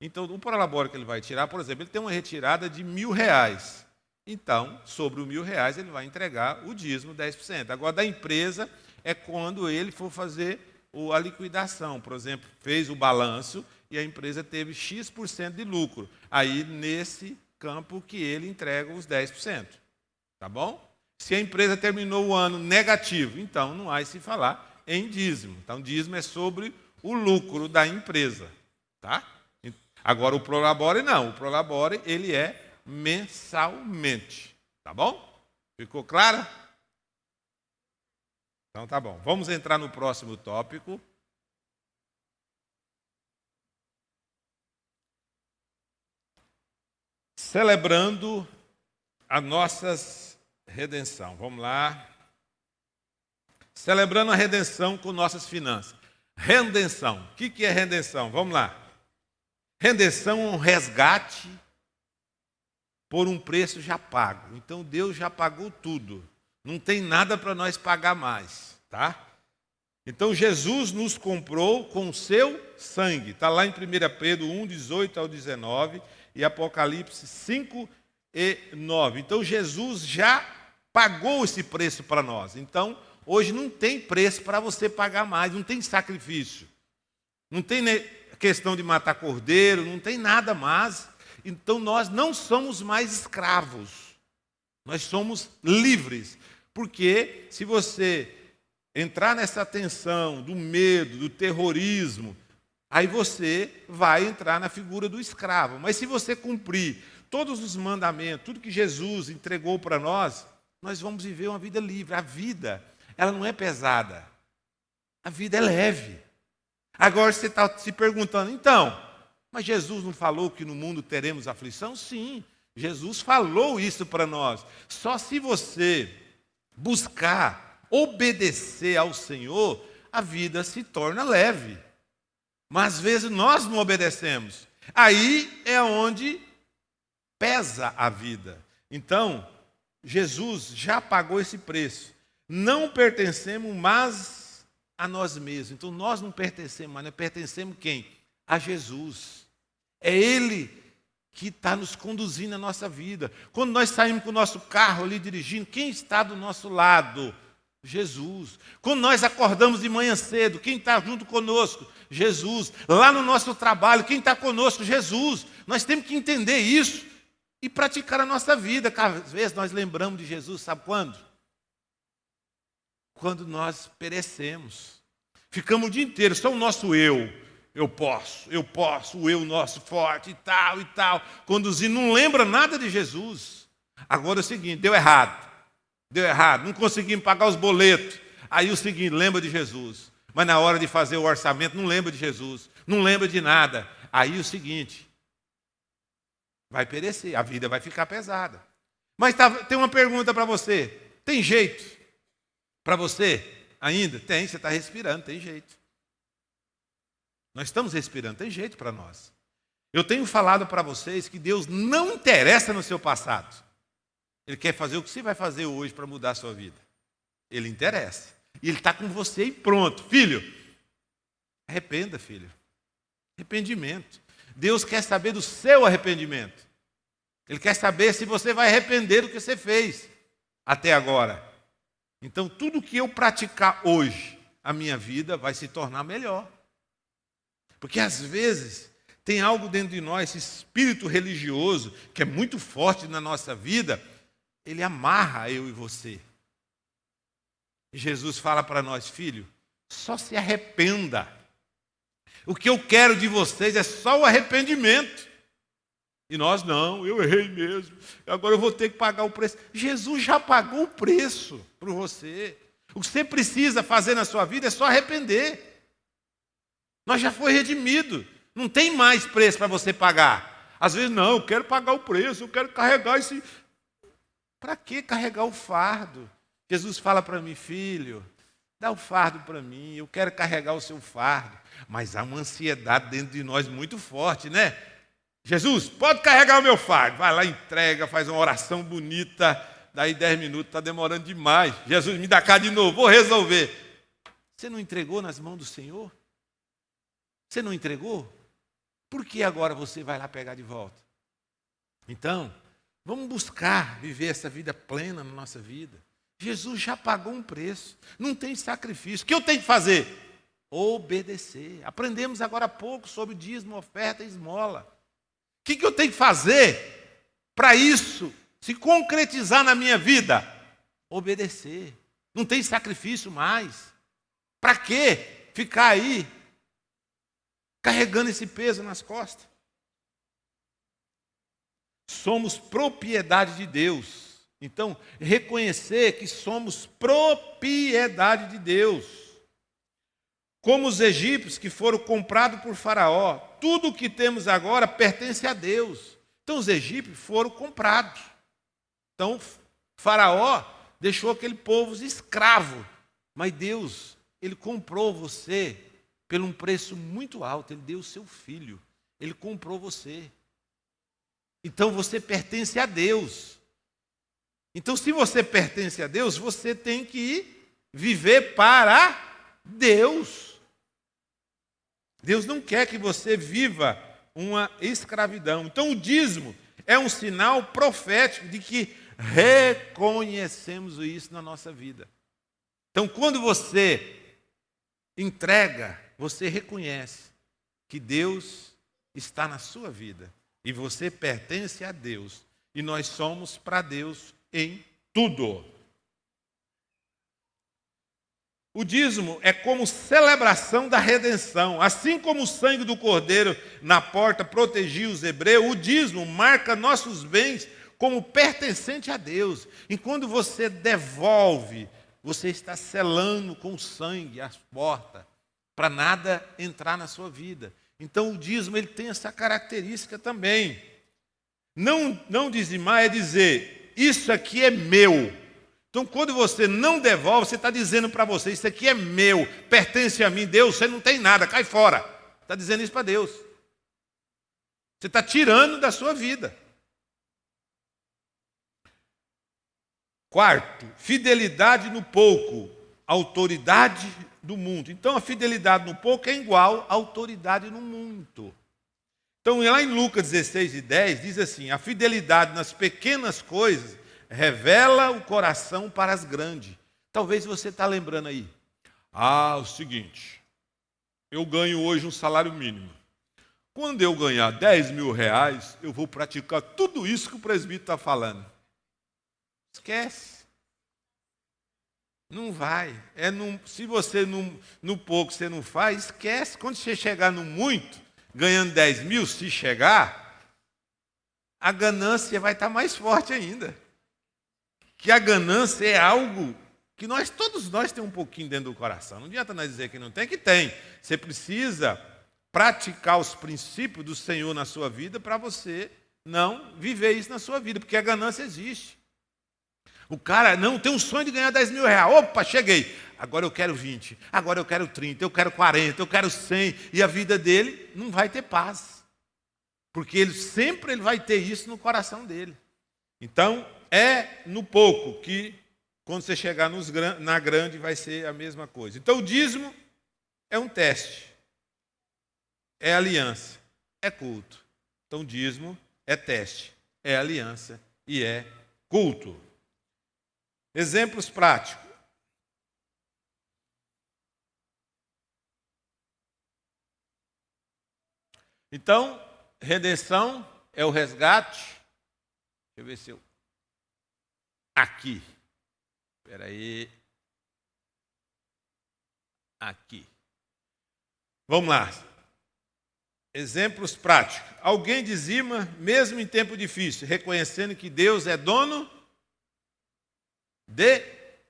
Então, o prolabore que ele vai tirar, por exemplo, ele tem uma retirada de R$1.000. Então, sobre os R$1.000, ele vai entregar o dízimo 10%. Agora, da empresa, é quando ele for fazer a liquidação. Por exemplo, fez o balanço e a empresa teve X% de lucro. Aí, nesse campo que ele entrega os 10%. Tá bom? Se a empresa terminou o ano negativo, então não há se falar em dízimo. Então, dízimo é sobre o lucro da empresa. Tá? Agora, o prolabore não. O prolabore, ele é mensalmente. Tá bom? Ficou claro? Então tá bom. Vamos entrar no próximo tópico. Celebrando a nossa redenção. Vamos lá. Celebrando a redenção com nossas finanças. Redenção. O que é redenção? Vamos lá. Redenção é um resgate por um preço já pago. Então Deus já pagou tudo. Não tem nada para nós pagar mais, tá? Então Jesus nos comprou com o seu sangue. Está lá em 1 Pedro 1, 18 ao 19 e Apocalipse 5 e 9. Então Jesus já pagou esse preço para nós. Então hoje não tem preço para você pagar mais, não tem sacrifício. Não tem questão de matar cordeiro, não tem nada mais. Então, nós não somos mais escravos. Nós somos livres. Porque se você entrar nessa tensão do medo, do terrorismo, aí você vai entrar na figura do escravo. Mas se você cumprir todos os mandamentos, tudo que Jesus entregou para nós, nós vamos viver uma vida livre. A vida, ela não é pesada. A vida é leve. Agora você está se perguntando, então, mas Jesus não falou que no mundo teremos aflição? Sim, Jesus falou isso para nós. Só se você buscar obedecer ao Senhor, a vida se torna leve. Mas às vezes nós não obedecemos. Aí é onde pesa a vida. Então, Jesus já pagou esse preço. Não pertencemos mais a nós mesmos. Então nós não pertencemos mais, nós pertencemos quem? A Jesus. É Ele que está nos conduzindo a nossa vida. Quando nós saímos com o nosso carro ali dirigindo, quem está do nosso lado? Jesus. Quando nós acordamos de manhã cedo, quem está junto conosco? Jesus. Lá no nosso trabalho, quem está conosco? Jesus. Nós temos que entender isso e praticar a nossa vida. Às vezes nós lembramos de Jesus, sabe quando? Quando nós perecemos. Ficamos o dia inteiro, só o nosso eu posso, o eu nosso forte e tal, conduzindo, não lembra nada de Jesus. Agora é o seguinte, deu errado, não conseguimos pagar os boletos. Aí o seguinte, lembra de Jesus. Mas na hora de fazer o orçamento, não lembra de Jesus, não lembra de nada. Aí o seguinte, vai perecer, a vida vai ficar pesada. Mas tem uma pergunta para você, tem jeito para você ainda? Tem, você está respirando, tem jeito. Nós estamos respirando, tem jeito para nós. Eu tenho falado para vocês que Deus não interessa no seu passado. Ele quer fazer o que você vai fazer hoje para mudar a sua vida. Ele interessa. E Ele está com você e pronto. Filho, arrependa, filho. Arrependimento. Deus quer saber do seu arrependimento. Ele quer saber se você vai arrepender do que você fez até agora. Então, tudo que eu praticar hoje, a minha vida vai se tornar melhor. Porque, às vezes, tem algo dentro de nós, esse espírito religioso, que é muito forte na nossa vida, ele amarra eu e você. E Jesus fala para nós, filho, só se arrependa. O que eu quero de vocês é só o arrependimento. E nós não, eu errei mesmo, agora eu vou ter que pagar o preço. Jesus já pagou o preço por você. O que você precisa fazer na sua vida é só arrepender. Nós já foi redimido, não tem mais preço para você pagar. Às vezes, não, eu quero pagar o preço, eu quero carregar esse... Para que carregar o fardo? Jesus fala para mim, filho, dá o fardo para mim, eu quero carregar o seu fardo. Mas há uma ansiedade dentro de nós muito forte, né? Jesus, pode carregar o meu fardo. Vai lá, entrega, faz uma oração bonita. Daí 10 minutos, está demorando demais. Jesus, me dá cá de novo, vou resolver. Você não entregou nas mãos do Senhor? Você não entregou? Por que agora você vai lá pegar de volta? Então, vamos buscar viver essa vida plena na nossa vida. Jesus já pagou um preço. Não tem sacrifício. O que eu tenho que fazer? Obedecer. Aprendemos agora há pouco sobre dízimo, oferta e esmola. O que eu tenho que fazer para isso se concretizar na minha vida? Obedecer. Não tem sacrifício mais. Para que ficar aí carregando esse peso nas costas? Somos propriedade de Deus. Então, reconhecer que somos propriedade de Deus. Como os egípcios que foram comprados por Faraó. Tudo o que temos agora pertence a Deus. Então, os egípcios foram comprados. Então, Faraó deixou aquele povo escravo. Mas Deus, Ele comprou você por um preço muito alto. Ele deu o seu filho. Ele comprou você. Então, você pertence a Deus. Então, se você pertence a Deus, você tem que viver para Deus. Deus não quer que você viva uma escravidão. Então, o dízimo é um sinal profético de que reconhecemos isso na nossa vida. Então, quando você entrega, você reconhece que Deus está na sua vida. E você pertence a Deus. E nós somos para Deus em tudo. O dízimo é como celebração da redenção. Assim como o sangue do Cordeiro na porta protegia os hebreus, o dízimo marca nossos bens como pertencente a Deus. E quando você devolve você está selando com sangue as portas para nada entrar na sua vida. Então o dízimo ele tem essa característica também. Não dizimar é dizer, isso aqui é meu. Então quando você não devolve, você está dizendo para você, isso aqui é meu, pertence a mim, Deus, você não tem nada, cai fora. Está dizendo isso para Deus. Você está tirando da sua vida. Quarto, fidelidade no pouco, autoridade do mundo. Então, a fidelidade no pouco é igual à autoridade no muito. Então, lá em Lucas 16:10, diz assim, a fidelidade nas pequenas coisas revela o coração para as grandes. Talvez você está lembrando aí. O seguinte, eu ganho hoje um salário mínimo. Quando eu ganhar 10 mil reais, eu vou praticar tudo isso que o presbítero está falando. Esquece. Não vai. Se você no pouco você não faz, esquece. Quando você chegar no muito, ganhando 10 mil, se chegar, a ganância vai estar mais forte ainda. Que a ganância é algo que todos nós temos um pouquinho dentro do coração. Não adianta nós dizer que não tem, que tem. Você precisa praticar os princípios do Senhor na sua vida para você não viver isso na sua vida, porque a ganância existe. O cara não tem um sonho de ganhar 10 mil reais. Opa, cheguei. Agora eu quero 20, agora eu quero 30, eu quero 40, eu quero 100. E a vida dele não vai ter paz. Porque ele sempre vai ter isso no coração dele. Então, é no pouco que, quando você chegar na grande, vai ser a mesma coisa. Então, o dízimo é um teste. É aliança. É culto. Então, o dízimo é teste. É aliança e é culto. Exemplos práticos. Então, redenção é o resgate. Deixa eu ver se eu... Aqui. Espera aí. Aqui. Vamos lá. Exemplos práticos. Alguém dizima, mesmo em tempo difícil, reconhecendo que Deus é dono de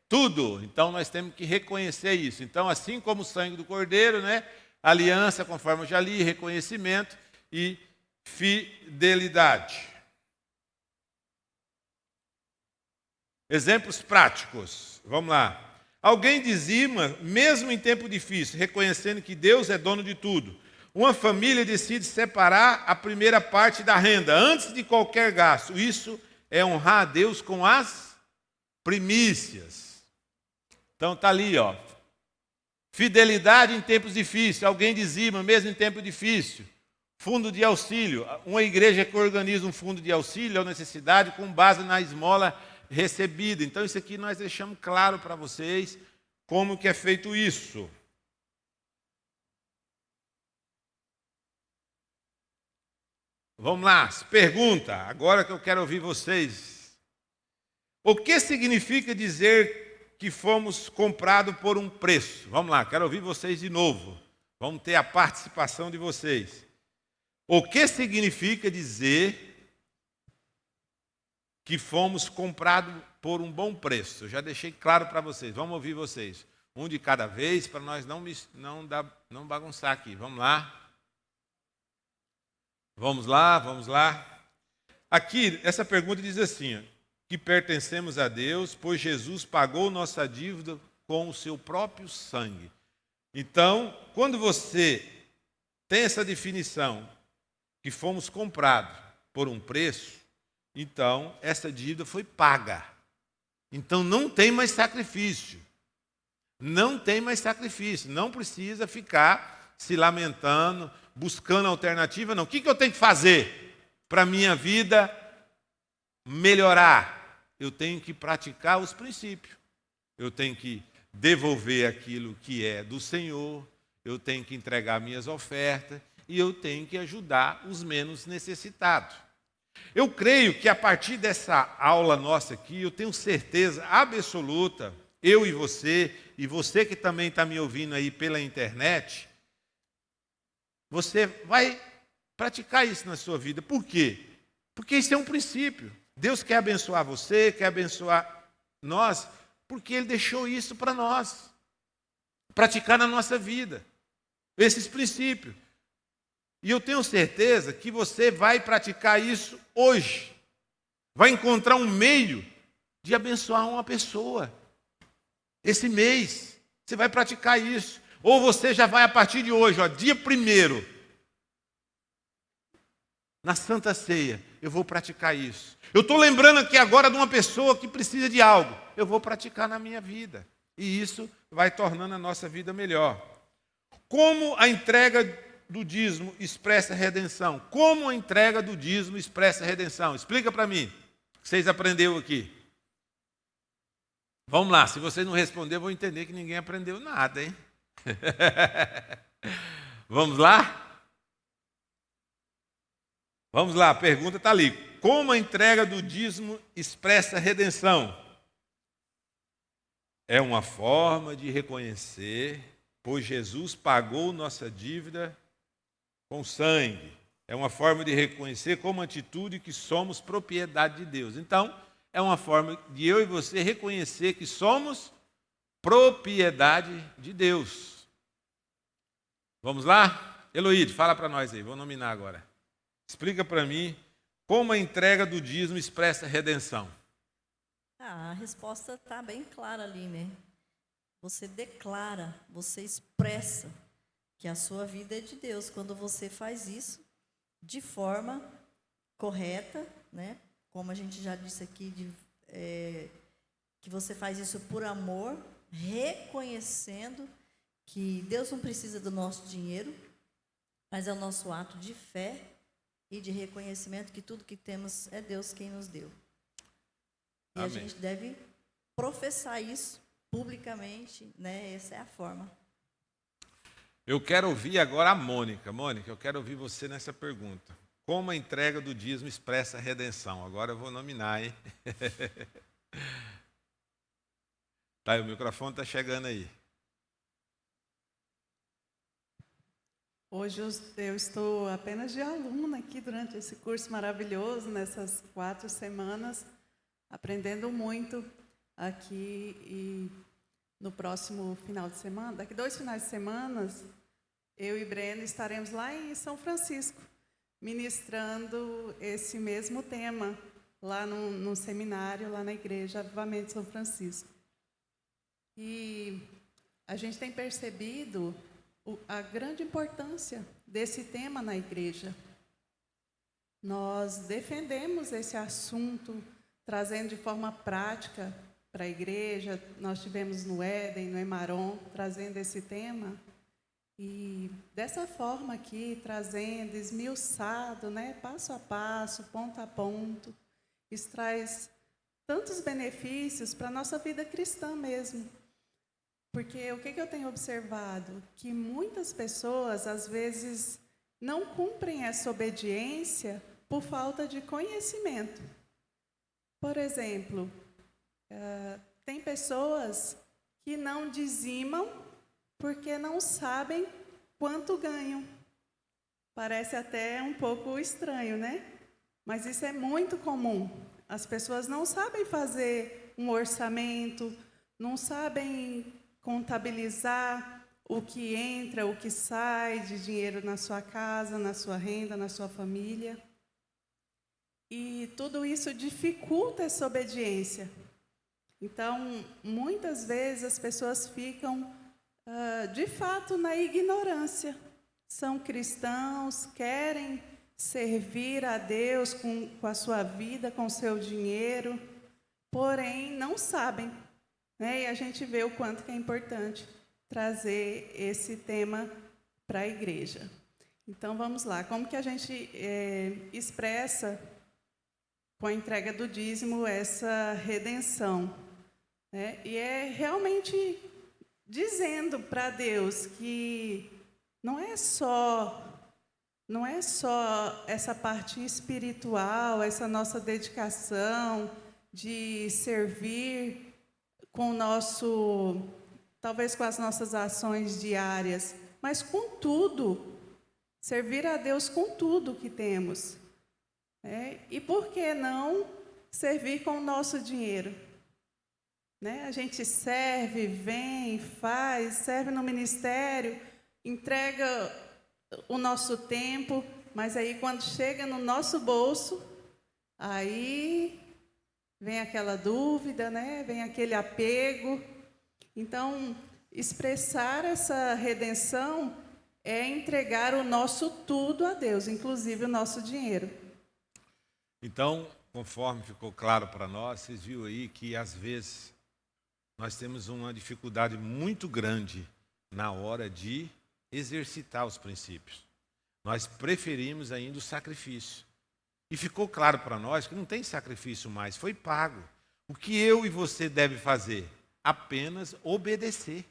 tudo. Então, nós temos que reconhecer isso. Então, assim como o sangue do Cordeiro, né? Aliança, conforme eu já li, reconhecimento e fidelidade. Exemplos práticos. Vamos lá. Alguém dizima, mesmo em tempo difícil, reconhecendo que Deus é dono de tudo. Uma família decide separar a primeira parte da renda antes de qualquer gasto. Isso é honrar a Deus com as primícias. Então está ali, ó. Fidelidade em tempos difíceis. Alguém dizima, mesmo em tempo difícil. Fundo de auxílio. Uma igreja que organiza um fundo de auxílio à necessidade com base na esmola recebida. Então isso aqui nós deixamos claro para vocês como que é feito isso. Vamos lá, pergunta, agora que eu quero ouvir vocês. O que significa dizer que fomos comprados por um preço? Vamos lá, quero ouvir vocês de novo. Vamos ter a participação de vocês. O que significa dizer que fomos comprados por um bom preço? Eu já deixei claro para vocês, vamos ouvir vocês. Um de cada vez, para nós não bagunçar aqui. Vamos lá. Vamos lá. Aqui, essa pergunta diz assim, que pertencemos a Deus, pois Jesus pagou nossa dívida com o seu próprio sangue. Então, quando você tem essa definição, que fomos comprados por um preço, então essa dívida foi paga. Então não tem mais sacrifício. Não tem mais sacrifício. Não precisa ficar se lamentando, buscando alternativa, não. O que eu tenho que fazer para a minha vida melhorar? Eu tenho que praticar os princípios. Eu tenho que devolver aquilo que é do Senhor. Eu tenho que entregar minhas ofertas. E eu tenho que ajudar os menos necessitados. Eu creio que a partir dessa aula nossa aqui, eu tenho certeza absoluta, eu e você que também está me ouvindo aí pela internet, você vai praticar isso na sua vida. Por quê? Porque isso é um princípio. Deus quer abençoar você, quer abençoar nós Porque Ele deixou isso para nós, praticar na nossa vida, esses princípios. E eu tenho certeza que você vai praticar isso hoje. Vai encontrar um meio de abençoar uma pessoa. Esse mês, você vai praticar isso. Ou você já vai, a partir de hoje, dia 1º, na Santa Ceia, eu vou praticar isso. Eu estou lembrando aqui agora de uma pessoa que precisa de algo. Eu vou praticar na minha vida. E isso vai tornando a nossa vida melhor. Como a entrega do dízimo expressa redenção? Como a entrega do dízimo expressa redenção? Explica para mim. Vocês aprenderam aqui. Vamos lá, se vocês não responderem, eu vou entender que ninguém aprendeu nada, hein? Vamos lá? Vamos lá, a pergunta está ali. Como a entrega do dízimo expressa redenção? É uma forma de reconhecer, pois Jesus pagou nossa dívida com sangue. É uma forma de reconhecer como atitude que somos propriedade de Deus. Então, é uma forma de eu e você reconhecer que somos propriedade de Deus. Vamos lá? Eloíde, fala para nós aí, vou nominar agora. Explica para mim como a entrega do dízimo expressa redenção. A resposta está bem clara ali, né? Você declara, você expressa que a sua vida é de Deus. Quando você faz isso de forma correta, né? Como a gente já disse aqui, que você faz isso por amor, reconhecendo que Deus não precisa do nosso dinheiro, mas é o nosso ato de fé e de reconhecimento que tudo que temos é Deus quem nos deu. E Amém. a gente deve professar isso publicamente, né? Essa é a forma. Eu quero ouvir agora a Mônica. Mônica, eu quero ouvir você nessa pergunta. Como a entrega do dízimo expressa a redenção? Agora eu vou nominar, hein? Tá, o microfone está chegando aí. Hoje eu estou apenas de aluna aqui durante esse curso maravilhoso, nessas 4 semanas, aprendendo muito aqui e no próximo final de semana, daqui 2 finais de semana, eu e Breno estaremos lá em São Francisco, ministrando esse mesmo tema, lá no seminário, lá na igreja Avivamento de São Francisco. E a gente tem percebido a grande importância desse tema na igreja. Nós defendemos esse assunto, trazendo de forma prática para a igreja. Nós tivemos no Éden, no Emaron, trazendo esse tema. E dessa forma aqui, trazendo, esmiuçado, né, passo a passo, ponto a ponto, isso traz tantos benefícios para a nossa vida cristã mesmo. Porque o que eu tenho observado? Que muitas pessoas, às vezes, não cumprem essa obediência por falta de conhecimento. Por exemplo, tem pessoas que não dizimam porque não sabem quanto ganham. Parece até um pouco estranho, né? Mas isso é muito comum. As pessoas não sabem fazer um orçamento, não sabem contabilizar o que entra, o que sai de dinheiro na sua casa, na sua renda, na sua família. E tudo isso dificulta essa obediência. Então, muitas vezes as pessoas ficam, de fato, na ignorância. São cristãos, querem servir a Deus com a sua vida, com o seu dinheiro, porém não sabem. Né? E a gente vê o quanto que é importante trazer esse tema para a igreja. Então, vamos lá. Como que a gente expressa, com a entrega do dízimo, essa redenção? Né? E é realmente dizendo para Deus que não é só essa parte espiritual, essa nossa dedicação de servir com talvez com as nossas ações diárias, mas com tudo, servir a Deus com tudo que temos. E por que não servir com o nosso dinheiro? né? A gente serve, vem, faz, serve no ministério, entrega o nosso tempo, mas aí quando chega no nosso bolso, aí vem aquela dúvida, né? Vem aquele apego. Então, expressar essa redenção é entregar o nosso tudo a Deus, inclusive o nosso dinheiro. Então, conforme ficou claro para nós, vocês viram aí que às vezes nós temos uma dificuldade muito grande na hora de exercitar os princípios. Nós preferimos ainda o sacrifício. E ficou claro para nós que não tem sacrifício mais, foi pago. O que eu e você deve fazer? Apenas obedecer.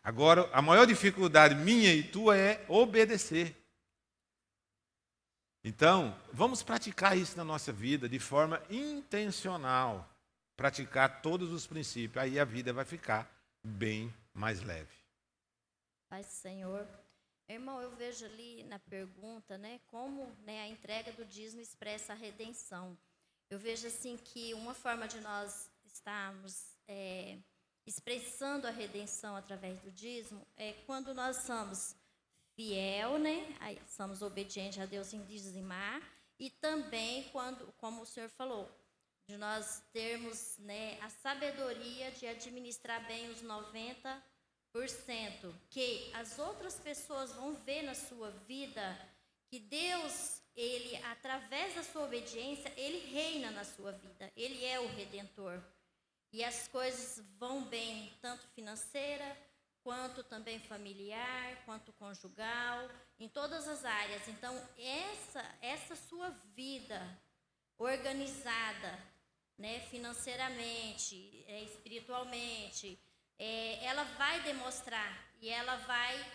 Agora, a maior dificuldade minha e tua é obedecer. Então, vamos praticar isso na nossa vida de forma intencional. Praticar todos os princípios, aí a vida vai ficar bem mais leve. Pai Senhor, irmão, eu vejo ali na pergunta, né, como, né, a entrega do dízimo expressa a redenção. Eu vejo assim que uma forma de nós estarmos expressando a redenção através do dízimo é quando nós somos fiel, né, aí somos obedientes a Deus em dizimar, e também quando, como o Senhor falou, de nós termos, né, a sabedoria de administrar bem os 90%, que as outras pessoas vão ver na sua vida que Deus, ele, através da sua obediência, ele reina na sua vida, ele é o Redentor. E as coisas vão bem, tanto financeira, quanto também familiar, quanto conjugal, em todas as áreas. Então, essa sua vida organizada, né, financeiramente, espiritualmente, ela vai demonstrar e ela vai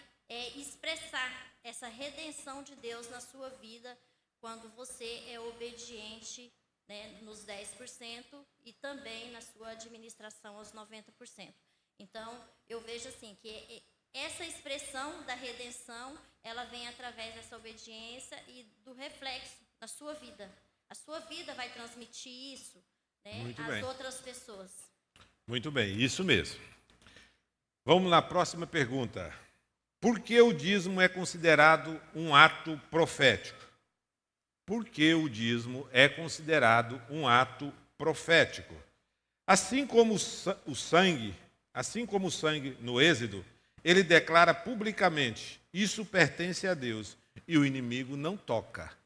expressar essa redenção de Deus na sua vida quando você é obediente, né, nos 10% e também na sua administração aos 90%. Então, eu vejo assim que essa expressão da redenção, ela vem através dessa obediência e do reflexo na sua vida. A sua vida vai transmitir isso, né, às outras pessoas. Muito bem, isso mesmo. Vamos na próxima pergunta. Por que o dízimo é considerado um ato profético? Por que o dízimo é considerado um ato profético? Assim como o sangue no Êxodo, ele declara publicamente: isso pertence a Deus e o inimigo não toca.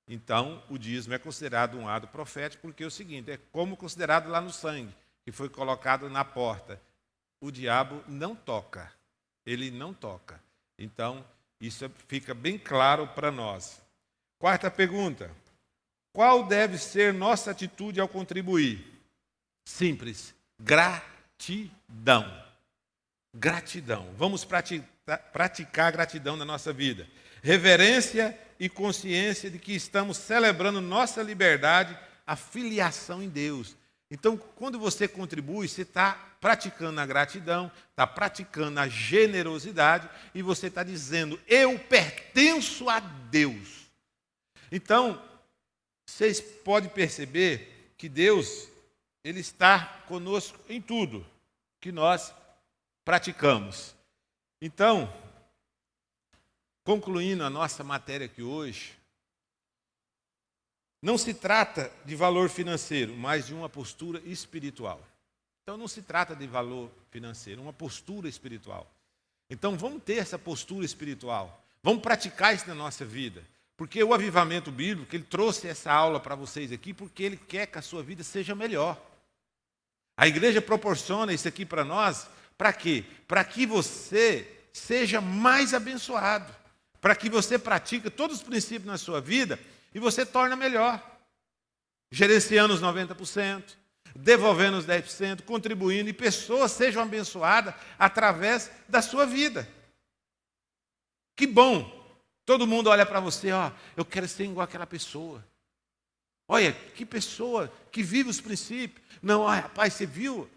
Então, o dízimo é considerado um ato profético porque é o seguinte, é como considerado lá no sangue, que foi colocado na porta. O diabo não toca, ele não toca. Então, isso fica bem claro para nós. Quarta pergunta, qual deve ser nossa atitude ao contribuir? Simples, gratidão. Gratidão. Vamos praticar gratidão na nossa vida. Reverência e consciência de que estamos celebrando nossa liberdade, a filiação em Deus. Então, quando você contribui, você está praticando a gratidão, está praticando a generosidade e você está dizendo, eu pertenço a Deus. Então, vocês podem perceber que Deus, ele está conosco em tudo que nós praticamos. Então, concluindo a nossa matéria aqui hoje, não se trata de valor financeiro, mas de uma postura espiritual. Então, não se trata de valor financeiro, uma postura espiritual. Então, vamos ter essa postura espiritual. Vamos praticar isso na nossa vida. Porque o avivamento bíblico, ele trouxe essa aula para vocês aqui, porque ele quer que a sua vida seja melhor. A igreja proporciona isso aqui para nós, para quê? Para que você seja mais abençoado. Para que você pratique todos os princípios na sua vida e você torna melhor. Gerenciando os 90%, devolvendo os 10%, contribuindo, e pessoas sejam abençoadas através da sua vida. Que bom! Todo mundo olha para você, ó, eu quero ser igual àquela pessoa. Olha, que pessoa que vive os princípios. Não, ó, rapaz, você viu?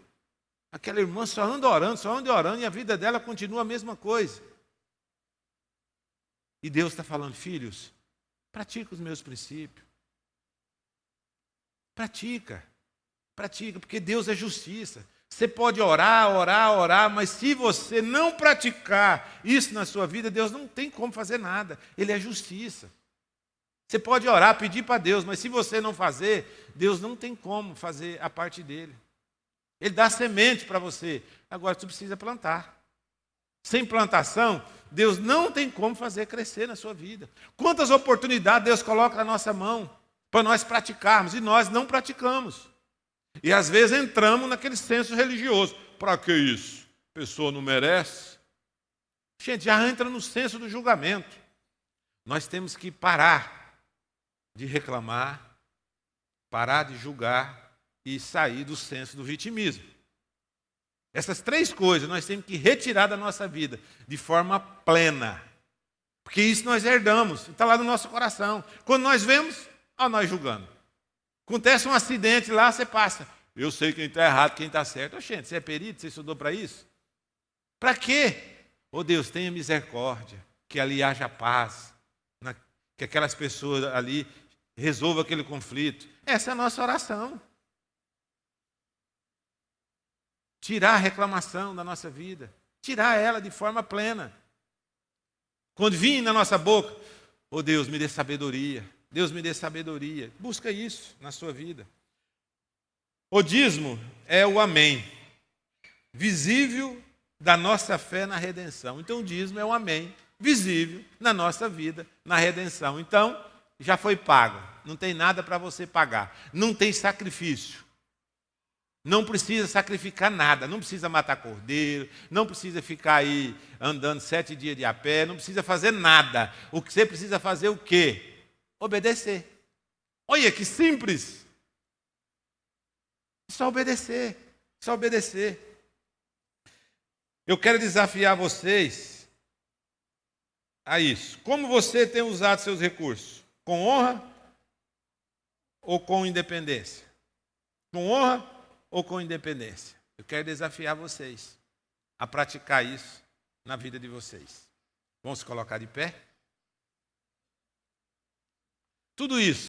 Aquela irmã só anda orando, e a vida dela continua a mesma coisa. E Deus está falando, filhos, pratica os meus princípios. Pratica. Pratica, porque Deus é justiça. Você pode orar, orar, orar, mas se você não praticar isso na sua vida, Deus não tem como fazer nada. Ele é justiça. Você pode orar, pedir para Deus, mas se você não fazer, Deus não tem como fazer a parte dele. Ele dá semente para você. Agora você precisa plantar. Sem plantação, Deus não tem como fazer crescer na sua vida. Quantas oportunidades Deus coloca na nossa mão para nós praticarmos e nós não praticamos. E às vezes entramos naquele senso religioso. Para que isso? A pessoa não merece? Gente, já entra no senso do julgamento. Nós temos que parar de reclamar, parar de julgar e sair do senso do vitimismo. Essas 3 coisas nós temos que retirar da nossa vida de forma plena. Porque isso nós herdamos, está lá no nosso coração. Quando nós vemos, nós julgando. Acontece um acidente lá, você passa. Eu sei quem está errado, quem está certo. Gente, você é perito? Você estudou para isso? Para quê? Oh Deus, tenha misericórdia, que ali haja paz, que aquelas pessoas ali resolvam aquele conflito. Essa é a nossa oração. Tirar a reclamação da nossa vida. Tirar ela de forma plena. Quando vir na nossa boca, oh Deus, me dê sabedoria. Deus me dê sabedoria. Busca isso na sua vida. O dízimo é o amém, visível da nossa fé na redenção. Então o dízimo é o amém, visível na nossa vida, na redenção. Então, já foi pago. Não tem nada para você pagar. Não tem sacrifício. Não precisa sacrificar nada. Não precisa matar cordeiro. Não precisa ficar aí andando 7 dias de a pé. Não precisa fazer nada. O que você precisa fazer é o quê? Obedecer. Olha que simples. Só obedecer. Só obedecer. Eu quero desafiar vocês a isso. Como você tem usado seus recursos? Com honra ou com independência? Com honra ou com independência? Eu quero desafiar vocês a praticar isso na vida de vocês. Vamos se colocar de pé? Tudo isso